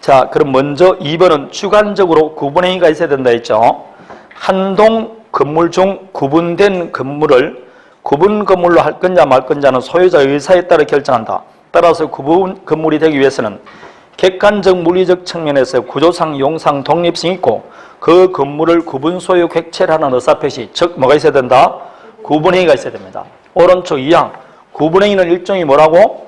자, 그럼 먼저 2번은 주관적으로 구분행위가 있어야 된다 했죠. 한 동 건물 중 구분된 건물을 구분 건물로 할 건지 말 건지는 소유자의 의사에 따라 결정한다. 따라서 구분 건물이 되기 위해서는 객관적 물리적 측면에서 구조상, 이용상, 독립성이 있고 그 건물을 구분 소유 객체라는 의사표시, 즉 뭐가 있어야 된다? 구분행위가 있어야 됩니다. 오른쪽 2항 구분행위는 일종의 뭐라고?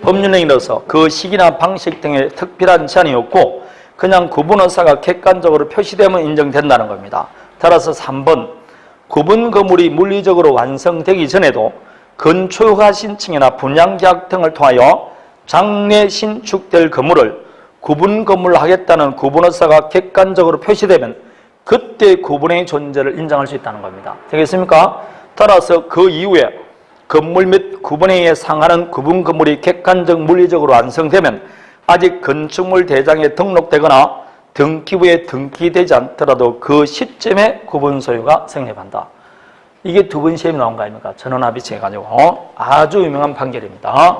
법률행위로서 그 시기나 방식 등의 특별한 제한이 없고 그냥 구분 의사가 객관적으로 표시되면 인정된다는 겁니다. 따라서 3번 구분 건물이 물리적으로 완성되기 전에도 건축허가 신청이나 분양계약 등을 통하여 장래 신축될 건물을 구분 건물로 하겠다는 구분의사가 객관적으로 표시되면 그때 구분의 존재를 인정할 수 있다는 겁니다. 되겠습니까? 따라서 그 이후에 건물 및 구분행위에 상하는 구분 건물이 객관적 물리적으로 완성되면 아직 건축물 대장에 등록되거나 등기부에 등기되지 않더라도 그 시점에 구분 소유가 성립한다. 이게 두 번 시험이 나온 거 아닙니까? 전원합의체 해가지고 아주 유명한 판결입니다.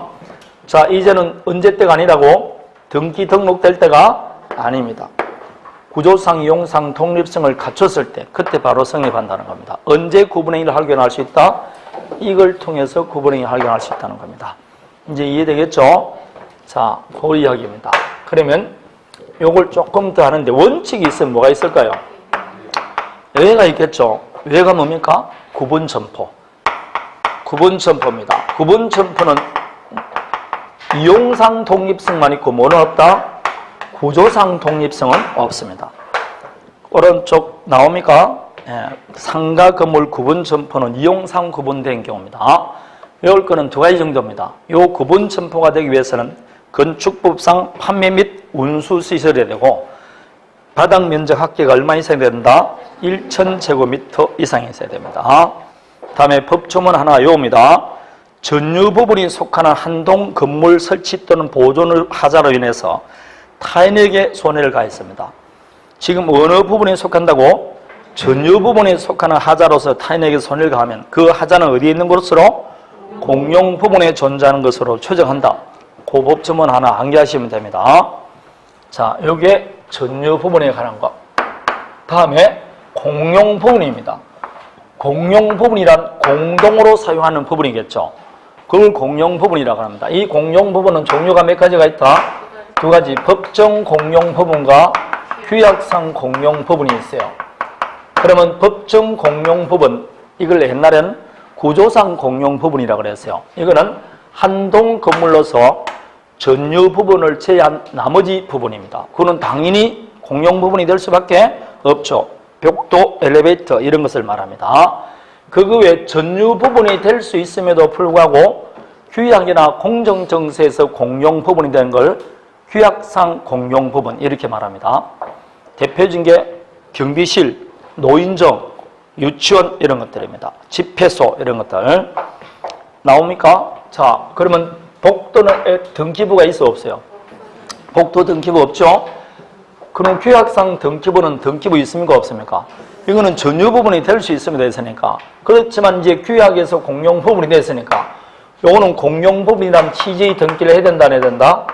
자, 이제는 언제 때가 아니라고? 등기 등록될 때가 아닙니다. 구조상, 이용상, 독립성을 갖췄을 때 그때 바로 성립한다는 겁니다. 언제 구분의 1을 할견할 수 있다? 이걸 통해서 구분의 1을 할견할 수 있다는 겁니다. 이제 이해되겠죠? 자, 그 이야기입니다. 그러면 요걸 조금 더 하는데 원칙이 있으면 뭐가 있을까요? 외가 있겠죠? 외가 뭡니까? 구분점포. 구분점포입니다. 구분점포는 이용상 독립성만 있고 뭐는 없다? 구조상 독립성은 없습니다. 오른쪽 나옵니까? 예, 상가 건물 구분점포는 이용상 구분된 경우입니다. 외울 거는 두 가지 정도입니다. 이 구분점포가 되기 위해서는 건축법상 판매 및 운수 시설이 되고 바닥 면적 합계가 얼마 이상이 된다? 1,000제곱미터 이상이 있어야 됩니다. 다음에 법조문 하나 요입니다. 전유 부분이 속하는 한동 건물 설치 또는 보존을 하자로 인해서 타인에게 손해를 가했습니다. 지금 어느 부분에 속한다고? 전유 부분에 속하는 하자로서 타인에게 손해를 가하면 그 하자는 어디에 있는 것으로? 공용 부분에 존재하는 것으로 추정한다. 그 법조문 하나 암기하시면 됩니다. 자, 요게 전유 부분에 관한 것. 다음에 공용 부분입니다. 공용 부분이란 공동으로 사용하는 부분이겠죠. 그걸 공용 부분이라고 합니다. 이 공용 부분은 종류가 몇 가지가 있다? 두 가지. 법정 공용 부분과 규약상 공용 부분이 있어요. 그러면 법정 공용 부분, 이걸 옛날에는 구조상 공용 부분이라고 그랬어요. 이거는 한동 건물로서 전유 부분을 제외한 나머지 부분입니다. 그거는 당연히 공용 부분이 될 수밖에 없죠. 벽도, 엘리베이터 이런 것을 말합니다. 그 외에 전유 부분이 될 수 있음에도 불구하고 규약이나 공정정세에서 공용 부분이 되는 걸 규약상 공용 부분 이렇게 말합니다. 대표적인 게 경비실, 노인정, 유치원 이런 것들입니다. 집회소 이런 것들 나옵니까? 자, 그러면 복도는 등기부가 있어 없어요? 복도 등기부 없죠? 그럼 규약상 등기부는 등기부 있습니까 없습니까? 이거는 전유 부분이 될 수 있으면 됐으니까. 그렇지만 이제 규약에서 공용 부분이 됐으니까 요거는 공용 부분이란 TJ 등기를 해야 된다 안 해야 된다?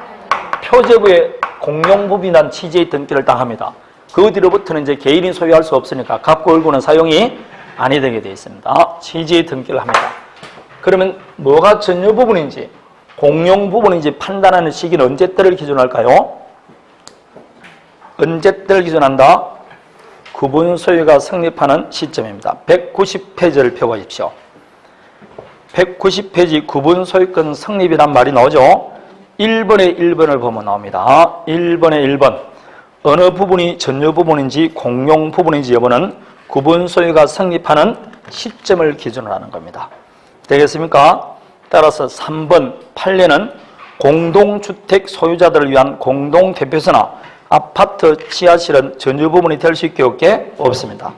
표제부에 공용 부분이란 TJ 등기를 딱 합니다. 그 뒤로부터는 이제 개인이 소유할 수 없으니까 갑구 얼굴은 사용이 아니 되게 되어 있습니다. TJ 등기를 합니다. 그러면 뭐가 전유 부분인지 공용 부분인지 판단하는 시기는 언제 때를 기준할까요? 언제 때를 기준한다? 구분 소유가 성립하는 시점입니다. 190페이지를 펴보십시오. 190페이지 구분 소유권 성립이란 말이 나오죠. 1번에 1번을 보면 나옵니다. 1번에 1번. 어느 부분이 전유 부분인지 공용 부분인지 여부는 구분 소유가 성립하는 시점을 기준으로 하는 겁니다. 되겠습니까? 따라서 3번 판례는 공동주택 소유자들을 위한 공동대표소나 아파트, 지하실은 전유 부분이 될 수 있게 없게 없습니다.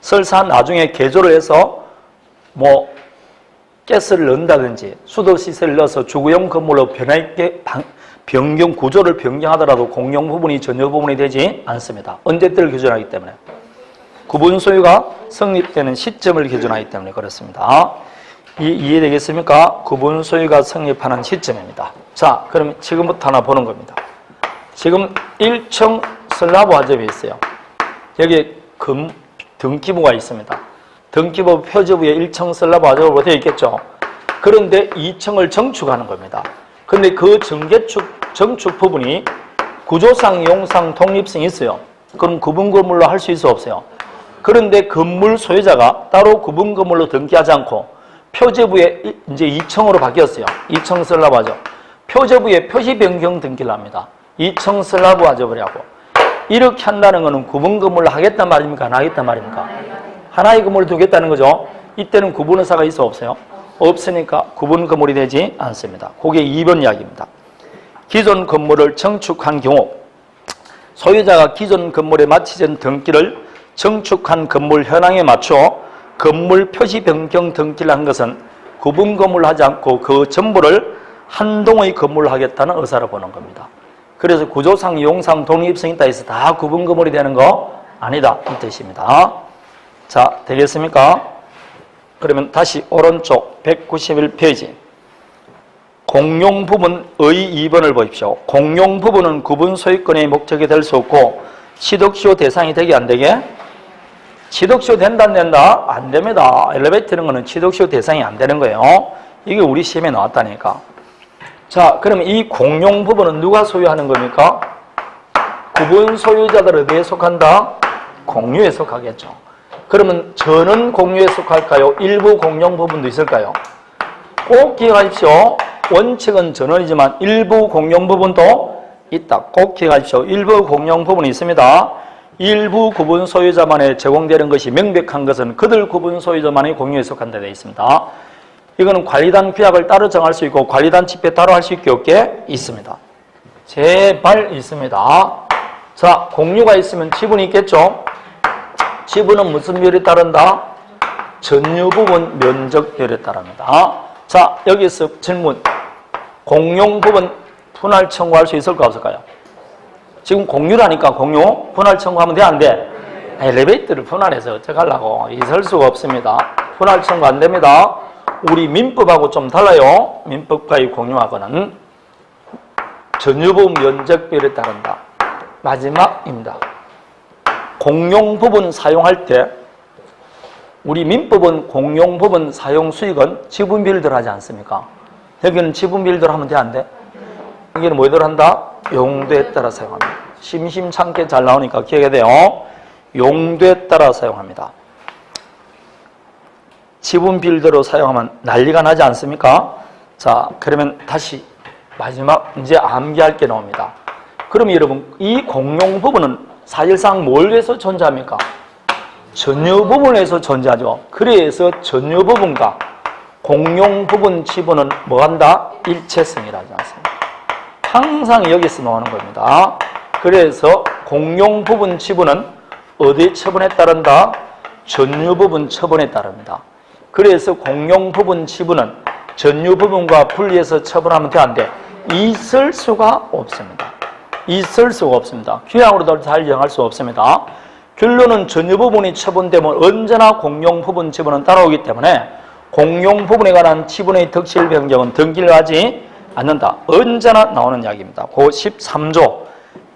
설사 나중에 개조를 해서 뭐 가스를 넣는다든지 수도시설을 넣어서 주거용 건물로 변경 구조를 변경하더라도 공용 부분이 전유 부분이 되지 않습니다. 언제 때를 기준하기 때문에 구분 소유가 성립되는 시점을 기준하기 때문에 그렇습니다. 이해되겠습니까? 구분 소유가 성립하는 시점입니다. 자, 그럼 지금부터 하나 보는 겁니다. 지금 1층 슬라브 화접이 있어요. 여기 등기부가 있습니다. 등기부 표지부에 1층 슬라브 화접으로 되어 있겠죠. 그런데 2층을 정축하는 겁니다. 그런데 그 정축 부분이 구조상, 이용상, 독립성이 있어요. 그럼 구분 건물로 할 수 있어 없어요? 그런데 건물 소유자가 따로 구분 건물로 등기하지 않고 표제부에 이제 2층으로 바뀌었어요. 2층 슬라브 화접. 표제부에 표시 변경 등기를 합니다. 2층 슬라브 화접을 하고. 이렇게 한다는 것은 구분 건물로 하겠단 말입니까? 안 하겠단 말입니까? 하나의 건물을 두겠다는 거죠. 이때는 구분 의사가 있어 없어요? 없으니까 구분 건물이 되지 않습니다. 그게 2번 이야기입니다. 기존 건물을 정축한 경우 소유자가 기존 건물에 마치던 등기를 정축한 건물 현황에 맞춰 건물 표시 변경 등기를 한 것은 구분 건물을 하지 않고 그 전부를 한 동의 건물로 하겠다는 의사를 보는 겁니다. 그래서 구조상, 이용상, 독립성이 있다 해서 다 구분 건물이 되는 거 아니다 이 뜻입니다. 자, 되겠습니까? 그러면 다시 오른쪽 191페이지. 공용 부분의 2번을 보십시오. 공용 부분은 구분 소유권의 목적이 될 수 없고 취득시효 대상이 되게 안 되게? 취득시효 된다 안 된다? 안 됩니다. 엘리베이터는 거는 취득시효 대상이 안 되는 거예요. 이게 우리 시험에 나왔다니까. 자, 그러면 이 공용 부분은 누가 소유하는 겁니까? 구분 소유자들 어디에 속한다? 공유에 속하겠죠. 그러면 전은 공유에 속할까요? 일부 공용 부분도 있을까요? 꼭 기억하십시오. 원칙은 전원이지만 일부 공용 부분도 있다. 꼭 기억하십시오. 일부 공용 부분이 있습니다. 일부 구분 소유자만에 제공되는 것이 명백한 것은 그들 구분 소유자만의 공유에 속한다 되어 있습니다. 이거는 관리단 규약을 따로 정할 수 있고 관리단 집회 따로 할 수 있게 없게 있습니다. 제발 있습니다. 자, 공유가 있으면 지분이 있겠죠? 지분은 무슨 비율에 따른다? 전유 부분 면적 비율에 따릅니다. 자, 여기서 질문. 공용 부분 분할 청구할 수 있을까 없을까요? 지금 공유라니까 공유 분할 청구하면 돼 안 돼? 엘리베이터를 분할해서 어떡하려고? 있을 수가 없습니다. 분할 청구 안 됩니다. 우리 민법하고 좀 달라요. 민법과의 공유하고는 전유 부분 면적 비율에 따른다. 마지막입니다. 공용 부분 사용할 때 우리 민법은 공용 부분 사용 수익은 지분 비율대로 하지 않습니까? 여기는 지분 비율대로 하면 돼 안 돼? 여기는 뭐대로 한다? 용도에 따라 사용합니다. 심심찮게 잘 나오니까 기억해야 돼요. 용도에 따라 사용합니다. 지분 비율대로 사용하면 난리가 나지 않습니까? 자, 그러면 다시 마지막 이제 암기할 게 나옵니다. 그럼 여러분 이 공용 부분은 사실상 뭘 위해서 존재합니까? 전유 부분에서 존재하죠. 그래서 전유 부분과 공용 부분 지분은 뭐한다? 일체성이라지 않습니까? 항상 여기서 나오는 겁니다. 그래서 공용 부분 지분은 어디 처분에 따른다? 전유 부분 처분에 따릅니다. 그래서 공용 부분 지분은 전유 부분과 분리해서 처분하면 돼 안 돼? 있을 수가 없습니다. 있을 수가 없습니다. 규약으로도 잘 정할 수 없습니다. 결론은 전유 부분이 처분되면 언제나 공용 부분 지분은 따라오기 때문에 공용 부분에 관한 지분의 득실 변경은 등기를 하지 않는다. 언제나 나오는 이야기입니다. 그 13조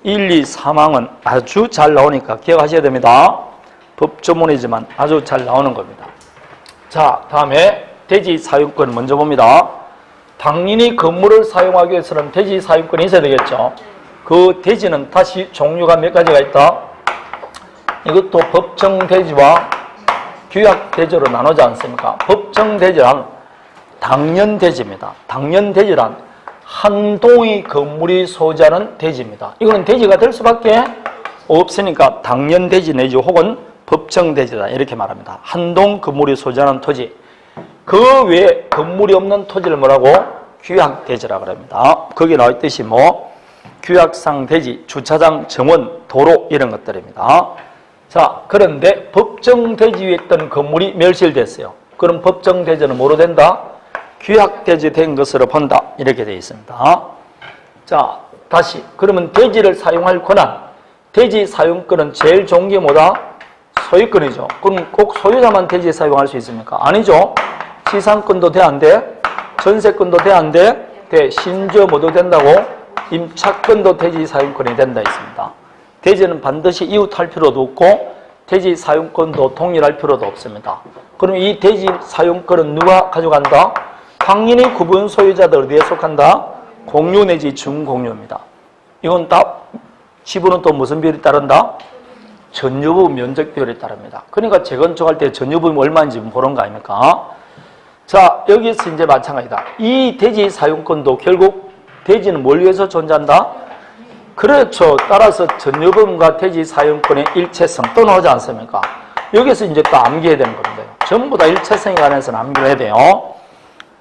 1, 2, 3항은 아주 잘 나오니까 기억하셔야 됩니다. 법조문이지만 아주 잘 나오는 겁니다. 자, 다음에 대지 사용권 먼저 봅니다. 당연히 건물을 사용하기 위해서는 대지 사용권이 있어야 되겠죠. 그 대지는 다시 종류가 몇 가지가 있다? 이것도 법정 대지와 규약 대지로 나누지 않습니까? 법정 대지란 당연 대지입니다. 당연 대지란 한 동의 건물이 소지하는 대지입니다. 이거는 대지가 될 수밖에 없으니까 당연 대지 내지 혹은 법정 대지다 이렇게 말합니다. 한 동 건물이 소지하는 토지. 그 외에 건물이 없는 토지를 뭐라고? 규약 대지라고 합니다. 거기 나와 있듯이 뭐 규약상 대지, 주차장, 정원, 도로 이런 것들입니다. 자, 그런데 법정 대지 위에 있던 건물이 멸실됐어요. 그럼 법정 대지는 뭐로 된다? 규약 대지 된 것으로 본다. 이렇게 되어 있습니다. 자, 다시 그러면 대지를 사용할 권한, 대지 사용권은 제일 좋은 게 뭐다? 소유권이죠. 그럼 꼭 소유자만 대지 사용할 수 있습니까? 아니죠. 지상권도 돼 안 돼? 전세권도 돼 안 돼? 돼. 심지어 뭐도 된다고? 임차권도 대지 사용권이 된다 있습니다. 대지는 반드시 이웃할 필요도 없고 대지 사용권도 동일할 필요도 없습니다. 그럼 이 대지 사용권은 누가 가져간다? 당연히 구분 소유자들 어디에 속한다? 공유 내지 준공유입니다. 이건 다 지분은 또 무슨 비율에 따른다? 전유 부분 면적 비율에 따릅니다. 그러니까 재건축할 때 전유 부분 얼마인지 보는 거 아닙니까? 자, 여기서 이제 마찬가지다. 이 대지 사용권도 결국 대지는 뭘 위해서 존재한다? 그렇죠. 따라서 전유 부분과 대지 사용권의 일체성 또 나오지 않습니까? 여기서 이제 또 암기해야 되는 겁니다. 전부 다 일체성에 관해서는 암기를 해야 돼요.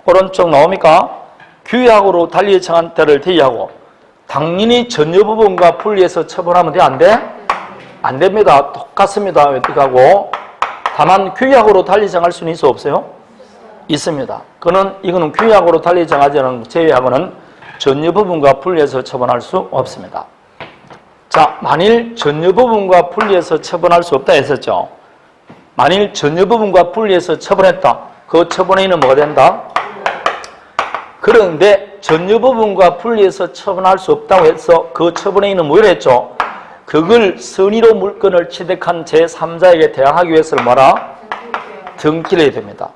오른쪽 나옵니까? 규약으로 달리 정한 때를 대의하고 당연히 전유 부분과 분리해서 처분하면 돼? 안 돼? 안 됩니다. 똑같습니다. 어떻게 하고? 다만 규약으로 달리 정할 수는 있어 없어요? 있습니다. 이거는 규약으로 달리 정하지 않은 제외하고는 전유 부분과 분리해서 처분할 수 없습니다. 자, 만일 전유 부분과 분리해서 처분할 수 없다 했었죠. 만일 전유 부분과 분리해서 처분했다. 그 처분행위는 뭐가 된다? 그런데 전유 부분과 분리해서 처분할 수 없다고 해서 그 처분행위는 뭐라 했죠? 그걸 선의로 물건을 취득한 제3자에게 대항하기 위해서는 뭐라? 등기를 해야 됩니다.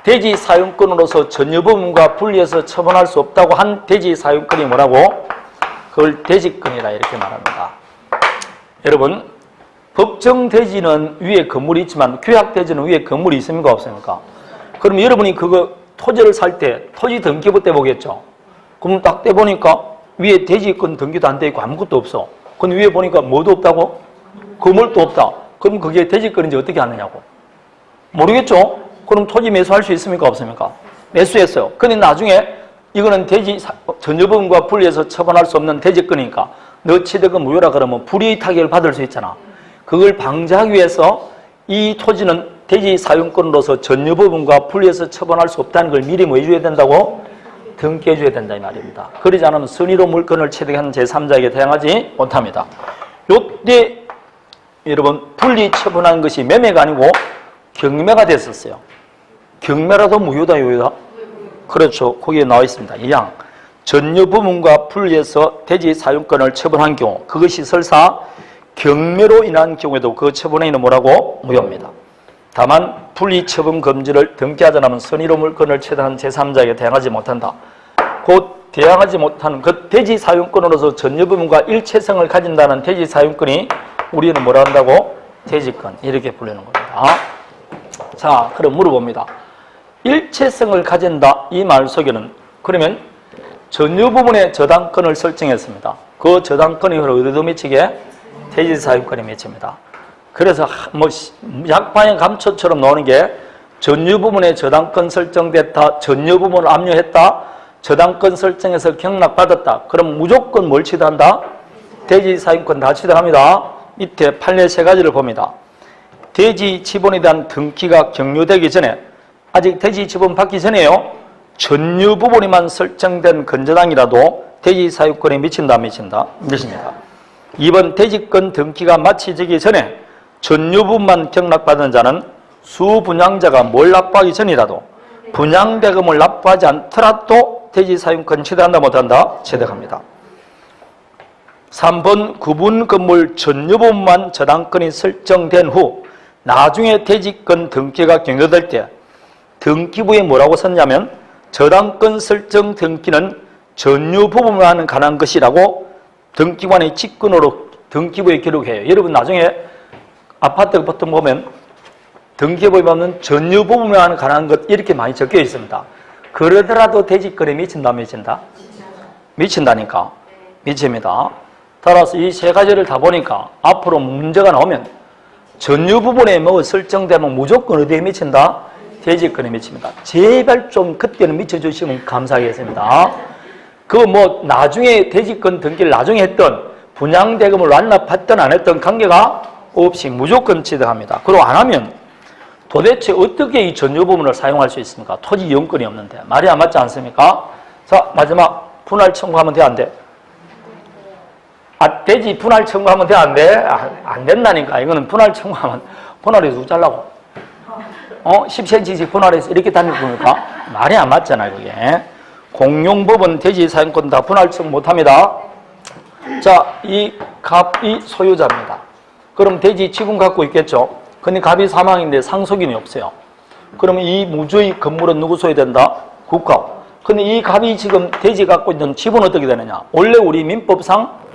대지 사용권으로서 전유 부분과 분리해서 처분할 수 없다고 한 대지 사용권이 뭐라고? 그걸 대지권이라 이렇게 말합니다. 여러분, 법정 대지는 위에 건물이 있지만 규약 대지는 위에 건물이 있습니까? 없습니까? 그럼 여러분이 그거 토지를 살 때 토지 등기부 때 보겠죠? 그럼 딱 떼보니까 위에 대지권 등기도 안 돼 있고 아무것도 없어. 근데 위에 보니까 뭐도 없다고? 건물도 없다. 그럼 그게 대지권인지 어떻게 아느냐고? 모르겠죠? 그럼 토지 매수할 수 있습니까? 없습니까? 매수했어요. 근데 나중에 이거는 대지 전유 부분과 분리해서 처분할 수 없는 대지권이니까 너 취득은 무효라 그러면 불이의 타격을 받을 수 있잖아. 그걸 방지하기 위해서 이 토지는 대지 사용권으로서 전유 부분과 분리해서 처분할 수 없다는 걸 미리 뭐 해줘야 된다고? 등기해 줘야 된다 이 말입니다. 그러지 않으면 선의로 물건을 취득한 제3자에게 대항하지 못합니다. 요때 여러분 분리 처분한 것이 매매가 아니고 경매가 됐었어요. 경매라도 무효다 유효다? 그렇죠. 거기에 나와 있습니다. 이양 전유 부분과 분리해서 대지 사용권을 처분한 경우 그것이 설사 경매로 인한 경우에도 그 처분행위는 뭐라고? 무효입니다. 다만 분리 처분 금지를 등기하지 않으면 선의로 물건을 취득한 제3자에게 대항하지 못한다. 곧 대항하지 못하는 그 대지 사용권으로서 전유 부분과 일체성을 가진다는 대지 사용권이 우리는 뭐라 한다고? 대지권 이렇게 부르는 겁니다. 자, 그럼 물어봅니다. 일체성을 가진다 이 말 속에는 그러면 전유 부분의 저당권을 설정했습니다. 그 저당권이 어디도 미치게? 대지 사용권에 미칩니다. 그래서 뭐 약방의 감초처럼 나오는 게 전유 부분의 저당권 설정됐다, 전유 부분을 압류했다, 저당권 설정해서 경락받았다. 그럼 무조건 뭘 취득한다? 대지 사용권 다 취득합니다. 밑에 판례 세 가지를 봅니다. 대지 지분에 대한 등기가 격려되기 전에 아직 대지 지분 받기 전에요. 전유 부분에만 설정된 건저당이라도 대지 사용권에 미친다, 미친다? 미칩니다. 2번 대지권 등기가 마치기 전에 전유 부분만 경락받은 자는 수분양자가 뭘 납부하기 전이라도 분양대금을 납부하지 않더라도 대지 사용권 취득한다 못한다? 취득합니다. 3번 구분 건물 전유 부분만 저당권이 설정된 후 나중에 대지권 등기가 격려될 때 등기부에 뭐라고 썼냐면 저당권 설정 등기는 전유 부분만 관한 것이라고 등기관의 직권으로 등기부에 기록해요. 여러분 나중에 아파트 보통 보면 등기부에 보면 전유 부분만 관한 것 이렇게 많이 적혀 있습니다. 그러더라도 대지권에 미친다, 미친다? 미친다니까. 미칩니다. 따라서 이 세 가지를 다 보니까 앞으로 문제가 나오면 전유 부분에 뭐 설정되면 무조건 어디에 미친다? 대지권에 미칩니다. 제발 좀 그때는 미쳐주시면 감사하겠습니다. 그 뭐 나중에 대지권 등기를 나중에 했던 분양대금을 완납했던 안 했던 관계가 없이 무조건 취득합니다. 그리고 안 하면 도대체 어떻게 이 전유 부분을 사용할 수 있습니까? 토지 이용권이 없는데 말이 안 맞지 않습니까? 자, 마지막 분할 청구하면 돼, 안 돼? 아, 대지 분할 청구하면 돼, 안 돼? 안 된다니까. 이거는 분할 청구하면 분할해서 어쩌려고? 10cm씩 분할해서 이렇게 다닐 겁니까? 말이 안 맞잖아요, 그게. 공용법은 대지 사용권 다 분할 청구 못합니다. 자, 이 갑이 소유자입니다. 그럼 대지 지분 갖고 있겠죠? 근데 갑이 사망인데 상속인이 없어요. 그러면 이 무주의 건물은 누구 소유된다? 국가. 근데 이 갑이 지금 대지 갖고 있는 지분은 어떻게 되느냐? 원래 우리 민법상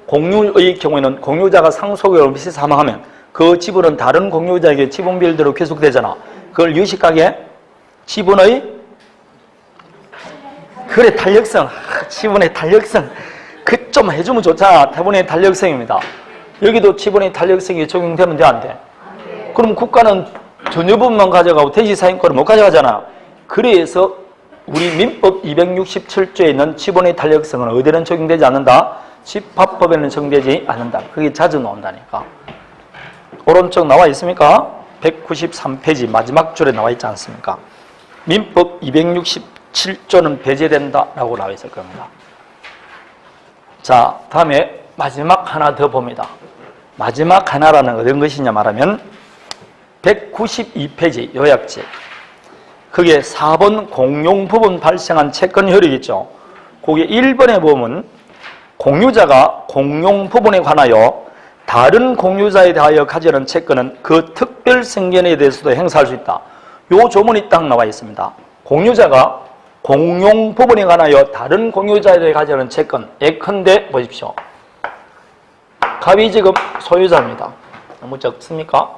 공유의 경우에는 공유자가 상속으로 미시 사망하면 그 지분은 다른 공유자에게 지분 비율대로 계속되잖아. 그걸 유식하게 지분의 그래 탄력성, 지분의 탄력성 그 좀 해주면 좋잖아. 지분의 탄력성입니다. 여기도 지분의 탄력성이 적용되면 돼, 안 돼? 그럼 국가는 전유 부분만 가져가고 대지 사용권을 못 가져가잖아. 그래서 우리 민법 267조에 있는 지분의 탄력성은 어디는 적용되지 않는다? 집합법에는 적용되지 않는다. 그게 자주 나온다니까. 오른쪽 나와 있습니까? 193페이지 마지막 줄에 나와 있지 않습니까? 민법 267조는 배제된다라고 나와 있을 겁니다. 자, 다음에 마지막 하나 더 봅니다. 마지막 하나라는 어떤 것이냐 말하면 192페이지 요약집. 그게 4번 공용 부분 발생한 채권 효력 있죠. 거기 1번에 보면 공유자가 공용 부분에 관하여 다른 공유자에 대하여 가지는 채권은 그 특별 승계에 대해서도 행사할 수 있다. 요 조문이 딱 나와 있습니다. 공유자가 공용 부분에 관하여 다른 공유자에 대해 가지는 채권. 예컨대 보십시오. 갑이 지금 소유자입니다. 너무 적습니까?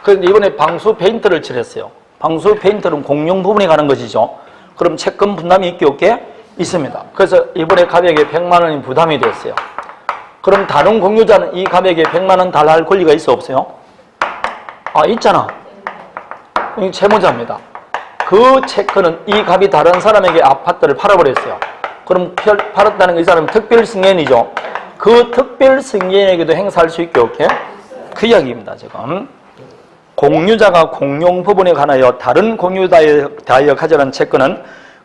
그런데 이번에 방수 페인트를 칠했어요. 방수 페인트는 공용 부분에 가는 것이죠. 그럼 채권 분담이 있게 없게? 있습니다. 그래서 이번에 갑에게 100만 원이 부담이 됐어요. 그럼 다른 공유자는 이 갑에게 100만 원 달할 권리가 있어 없어요? 아, 있잖아. 이 채무자입니다. 그 채권은 이 갑이 다른 사람에게 아파트를 팔아버렸어요. 그럼 팔았다는 게 이 사람은 특별승계인이죠. 그 특별승계인에게도 행사할 수 있게 없게? 그 이야기입니다. 지금 공유자가 공용 부분에 관하여 다른 공유자에 대하여 가져간 채권은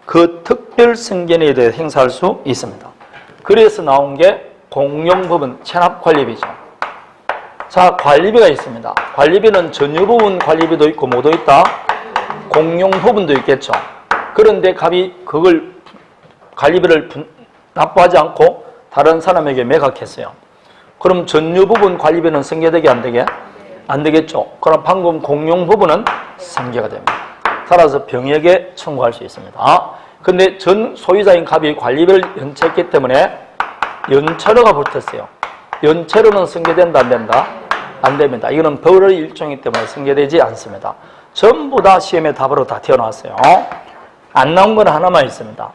그 특별승계인에 대해 행사할 수 있습니다. 그래서 나온 게 공용 부분 체납관리비죠. 자, 관리비가 있습니다. 관리비는 전유 부분 관리비도 있고 뭐도 있다? 공용 부분도 있겠죠. 그런데 갑이 그걸 관리비를 납부하지 않고 다른 사람에게 매각했어요. 그럼 전유 부분 관리비는 승계되게 안 되게? 안 되겠죠. 그럼 방금 공용 부분은 승계가 됩니다. 따라서 병역에 청구할 수 있습니다. 근데 전 소유자인 갑이 관리비를 연체했기 때문에 연체료가 붙었어요. 연체료는 승계된다 안 된다? 안 됩니다. 이거는 벌의 일종이기 때문에 승계되지 않습니다. 전부 다 시험에 답으로 다 튀어나왔어요. 안 나온 건 하나만 있습니다.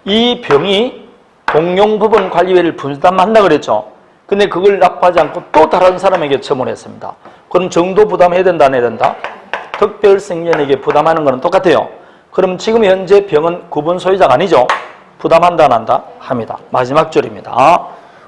이 병이 공용 부분 관리비를 분담한다 그랬죠. 근데 그걸 납부하지 않고 또 다른 사람에게 처분을 했습니다. 그럼 정도 부담해야 된다 안 해야 된다? 특별승계인에게 부담하는 거는 똑같아요. 그럼 지금 현재 병은 구분 소유자가 아니죠. 부담한다 안 한다? 합니다. 마지막 줄입니다.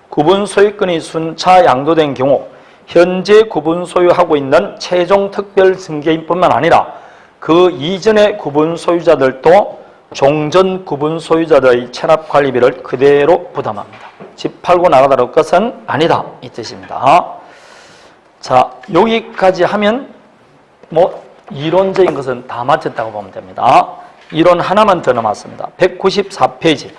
구분 소유권이 순차 양도된 경우 현재 구분 소유하고 있는 최종 특별승계인뿐만 아니라 그 이전의 구분 소유자들도 종전 구분 소유자들의 체납관리비를 그대로 부담합니다. 집 팔고 나가다를 것은 아니다 이 뜻입니다. 자, 여기까지 하면 뭐 이론적인 것은 다 마쳤다고 보면 됩니다. 이론 하나만 더 남았습니다. 194페이지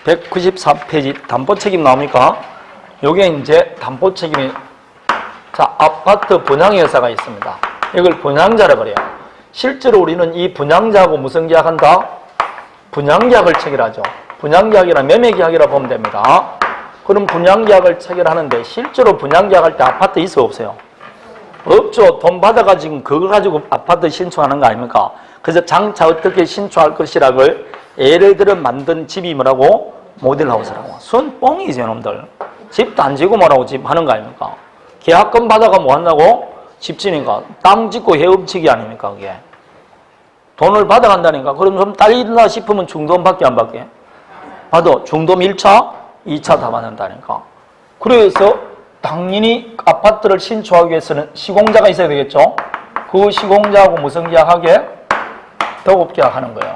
194페이지 담보책임 나옵니까? 요게 이제 담보책임이 자, 아파트 분양회사가 있습니다. 이걸 분양자라 그래요. 실제로 우리는 이 분양자하고 무슨 계약한다? 분양계약을 체결하죠. 분양계약이나 매매계약이라 보면 됩니다. 그럼 분양계약을 체결하는데 실제로 분양계약할 때 아파트 있어 없어요? 없죠. 돈 받아가지고 그거 가지고 아파트 신청하는 거 아닙니까? 그래서 장차 어떻게 신청할 것이라고 예를 들어 만든 집이 뭐라고? 모델하우스라고. 순 뻥이죠, 놈들. 집도 안 지고 뭐라고 집 하는 거 아닙니까? 계약금 받아가 뭐 한다고? 집 지니까. 땅 짓고 헤엄치기 아닙니까, 그게? 돈을 받아간다니까. 그럼 좀 딸린다 싶으면 중도금 받게 안 받게? 받아. 중도금 1차, 2차 다 받는다니까. 그래서 당연히 아파트를 신청하기 위해서는 시공자가 있어야 되겠죠? 그 시공자하고 무슨 계약하게? 도급 계약하는 거예요.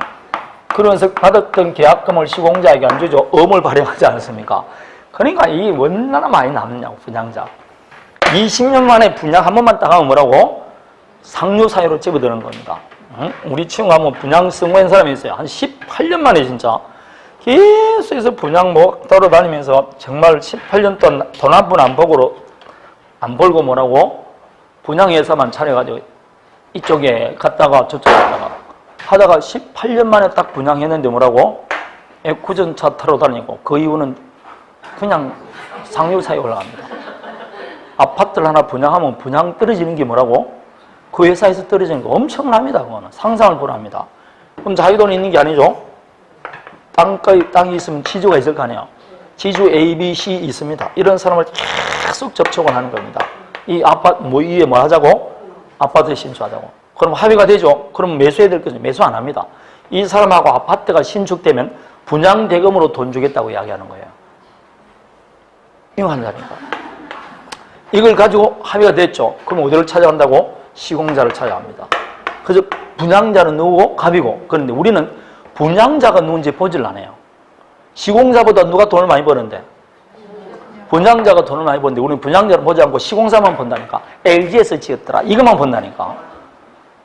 그러면서 받았던 계약금을 시공자에게 안 주죠. 엄을 발행하지 않습니까? 그러니까 이게 얼마나 많이 남냐고, 분양자. 20년 만에 분양 한 번만 딱 하면 뭐라고? 상류 사유로 집어드는 겁니다. 응? 우리 친구가 한번 분양 승고한 사람이 있어요. 한 18년 만에 진짜. 계속해서 분양 뭐 돌아다니면서 정말 18년 동안 돈 한 푼 안 벌고 뭐라고? 분양회사만 차려가지고 이쪽에 갔다가 저쪽에 갔다가 하다가 18년 만에 딱 분양했는데 뭐라고? 애쿠전차 타러 다니고 그 이유는 그냥 상류 사유에 올라갑니다. 아파트를 하나 분양하면 분양 떨어지는 게 뭐라고? 그 회사에서 떨어지는 거 엄청납니다. 그거는 상상을 불합니다. 그럼 자기 돈이 있는 게 아니죠? 땅이 있으면 지주가 있을 거 아니에요. 지주 A, B, C 있습니다. 이런 사람을 계속 접촉을 하는 겁니다. 이 아파트 뭐 위에 뭐 하자고? 아파트에 신축하자고. 그럼 합의가 되죠. 그럼 매수해야 될 거죠. 매수 안 합니다. 이 사람하고 아파트가 신축되면 분양 대금으로 돈 주겠다고 이야기하는 거예요. 이거 한다니까. 이걸 가지고 합의가 됐죠. 그럼 어디를 찾아간다고? 시공자를 찾아갑니다. 그래서 분양자는 누구고? 갑이고. 그런데 우리는 분양자가 누군지 보질 않아요. 시공자보다 누가 돈을 많이 버는데? 분양자가 돈을 많이 버는데 우리는 분양자를 보지 않고 시공사만 본다니까. LG에서 지었더라. 이것만 본다니까.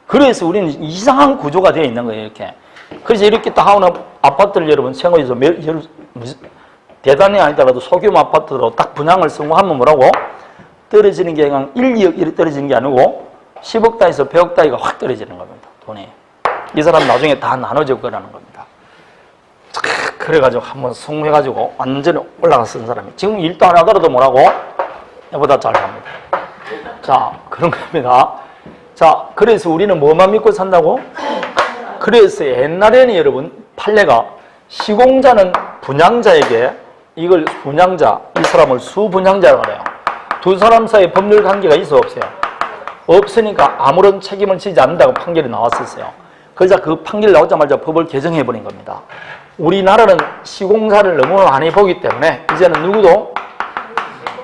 그래서 우리는 이상한 구조가 되어 있는 거예요, 이렇게. 그래서 이렇게 딱 하는 아파트를 여러분 생각해서 대단히 아니더라도 소규모 아파트로 딱 분양을 성공하면 뭐라고? 떨어지는 게 그냥 1, 2억 이렇게 떨어지는 게 아니고 10억 단위에서 100억 단위가 확 떨어지는 겁니다, 돈이. 이 사람 나중에 다 나눠져 가라는 겁니다. 그래가지고 한번 성공해가지고 완전히 올라갔던 사람이 지금 일도 안 하더라도 뭐라고? 나보다 잘 삽니다. 자, 그런 겁니다. 자, 그래서 우리는 뭐만 믿고 산다고? 그래서 옛날에는 여러분 판례가 시공자는 분양자에게 이걸 분양자, 이 사람을 수분양자라고 그래요. 두 사람 사이에 법률 관계가 있어 없어요? 없으니까 아무런 책임을 지지 않는다고 판결이 나왔었어요. 그래서 그 판결이 나오자마자 법을 개정해버린 겁니다. 우리나라는 시공사를 너무 많이 보기 때문에 이제는 누구도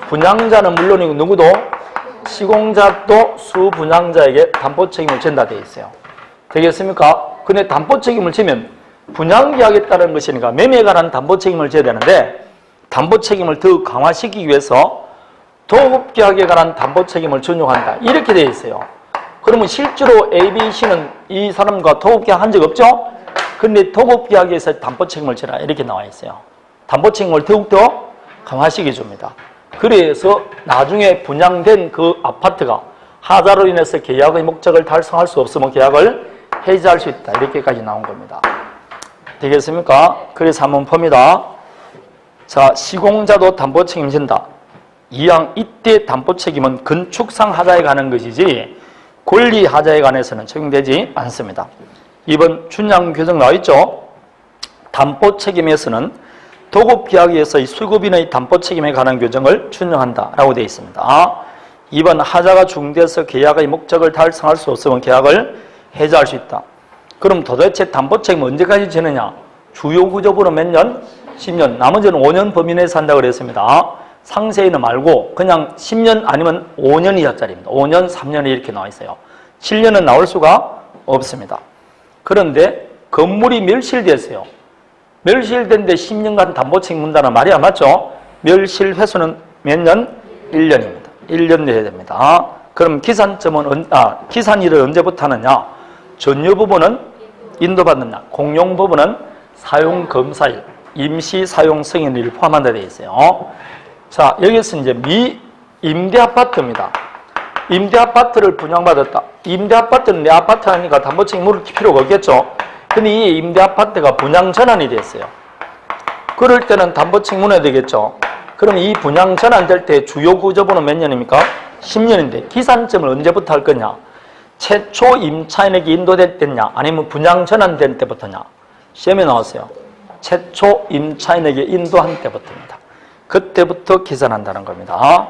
분양자는 물론이고 누구도 시공자도 수분양자에게 담보 책임을 진다 되어 있어요. 되겠습니까? 근데 담보 책임을 지면 분양계약에 따른 것이니까 매매에 관한 담보 책임을 져야 되는데 담보 책임을 더 강화시키기 위해서 도급계약에 관한 담보 책임을 준용한다. 이렇게 되어 있어요. 그러면 실제로 ABC는 이 사람과 도급계약 한 적 없죠? 근데 도급계약에서 담보 책임을 지라 이렇게 나와 있어요. 담보 책임을 더욱더 강화시켜 줍니다. 그래서 나중에 분양된 그 아파트가 하자로 인해서 계약의 목적을 달성할 수 없으면 계약을 해지할 수 있다. 이렇게까지 나온 겁니다. 되겠습니까? 그래서 한번 봅니다. 자, 시공자도 담보 책임진다. 이왕 이때 담보 책임은 건축상 하자에 관한 것이지 권리 하자에 관해서는 적용되지 않습니다. 이번 준양 규정 나와 있죠? 담보 책임에서는 도급계약에서의 수급인의 담보 책임에 관한 규정을 준용한다라고 되어 있습니다. 이번 하자가 중대해서 계약의 목적을 달성할 수 없으면 계약을 해지할 수 있다. 그럼 도대체 담보 책임은 언제까지 지느냐? 주요 구조부는 몇 년? 10년. 나머지는 5년 범위 내에서 한다고 그랬습니다. 상세히는 말고 그냥 10년 아니면 5년 이하짜리입니다. 5년, 3년이 이렇게 나와 있어요. 7년은 나올 수가 없습니다. 그런데 건물이 멸실됐어요. 멸실된데 10년간 담보 책임 문다는 말이 안 맞죠? 멸실 횟수는 몇 년? 1년입니다. 1년 내야 됩니다. 그럼 기산일을 언제부터 하느냐? 전유 부분은 인도받는 날, 공용 부분은 사용 검사일, 임시 사용 승인일을 포함한다 되어 있어요. 자, 여기서 이제 임대 아파트입니다. 임대 아파트를 분양받았다. 임대 아파트는 내 아파트 하니까 담보 책임 물을 필요가 없겠죠. 근데 이 임대 아파트가 분양 전환이 됐어요. 그럴 때는 담보 책임 물어야 되겠죠. 그럼 이 분양 전환될 때 주요 구조부는 몇 년입니까? 10년인데 기산점을 언제부터 할 거냐? 최초 임차인에게 인도될 때냐? 아니면 분양 전환될 때부터냐? 시험에 나왔어요. 최초 임차인에게 인도한 때부터입니다. 그때부터 계산한다는 겁니다.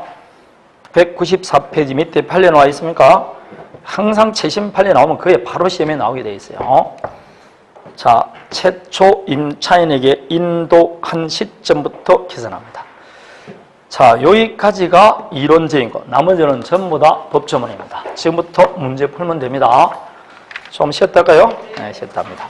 194페이지 밑에 판례 나와 있습니까? 항상 최신 판례 나오면 그게 바로 시험에 나오게 되어 있어요. 자, 최초 임차인에게 인도한 시점부터 계산합니다. 자, 여기까지가 이론적인 거. 나머지는 전부 다 법조문입니다. 지금부터 문제 풀면 됩니다. 좀 쉬었다 할까요? 네, 쉬었다 합니다.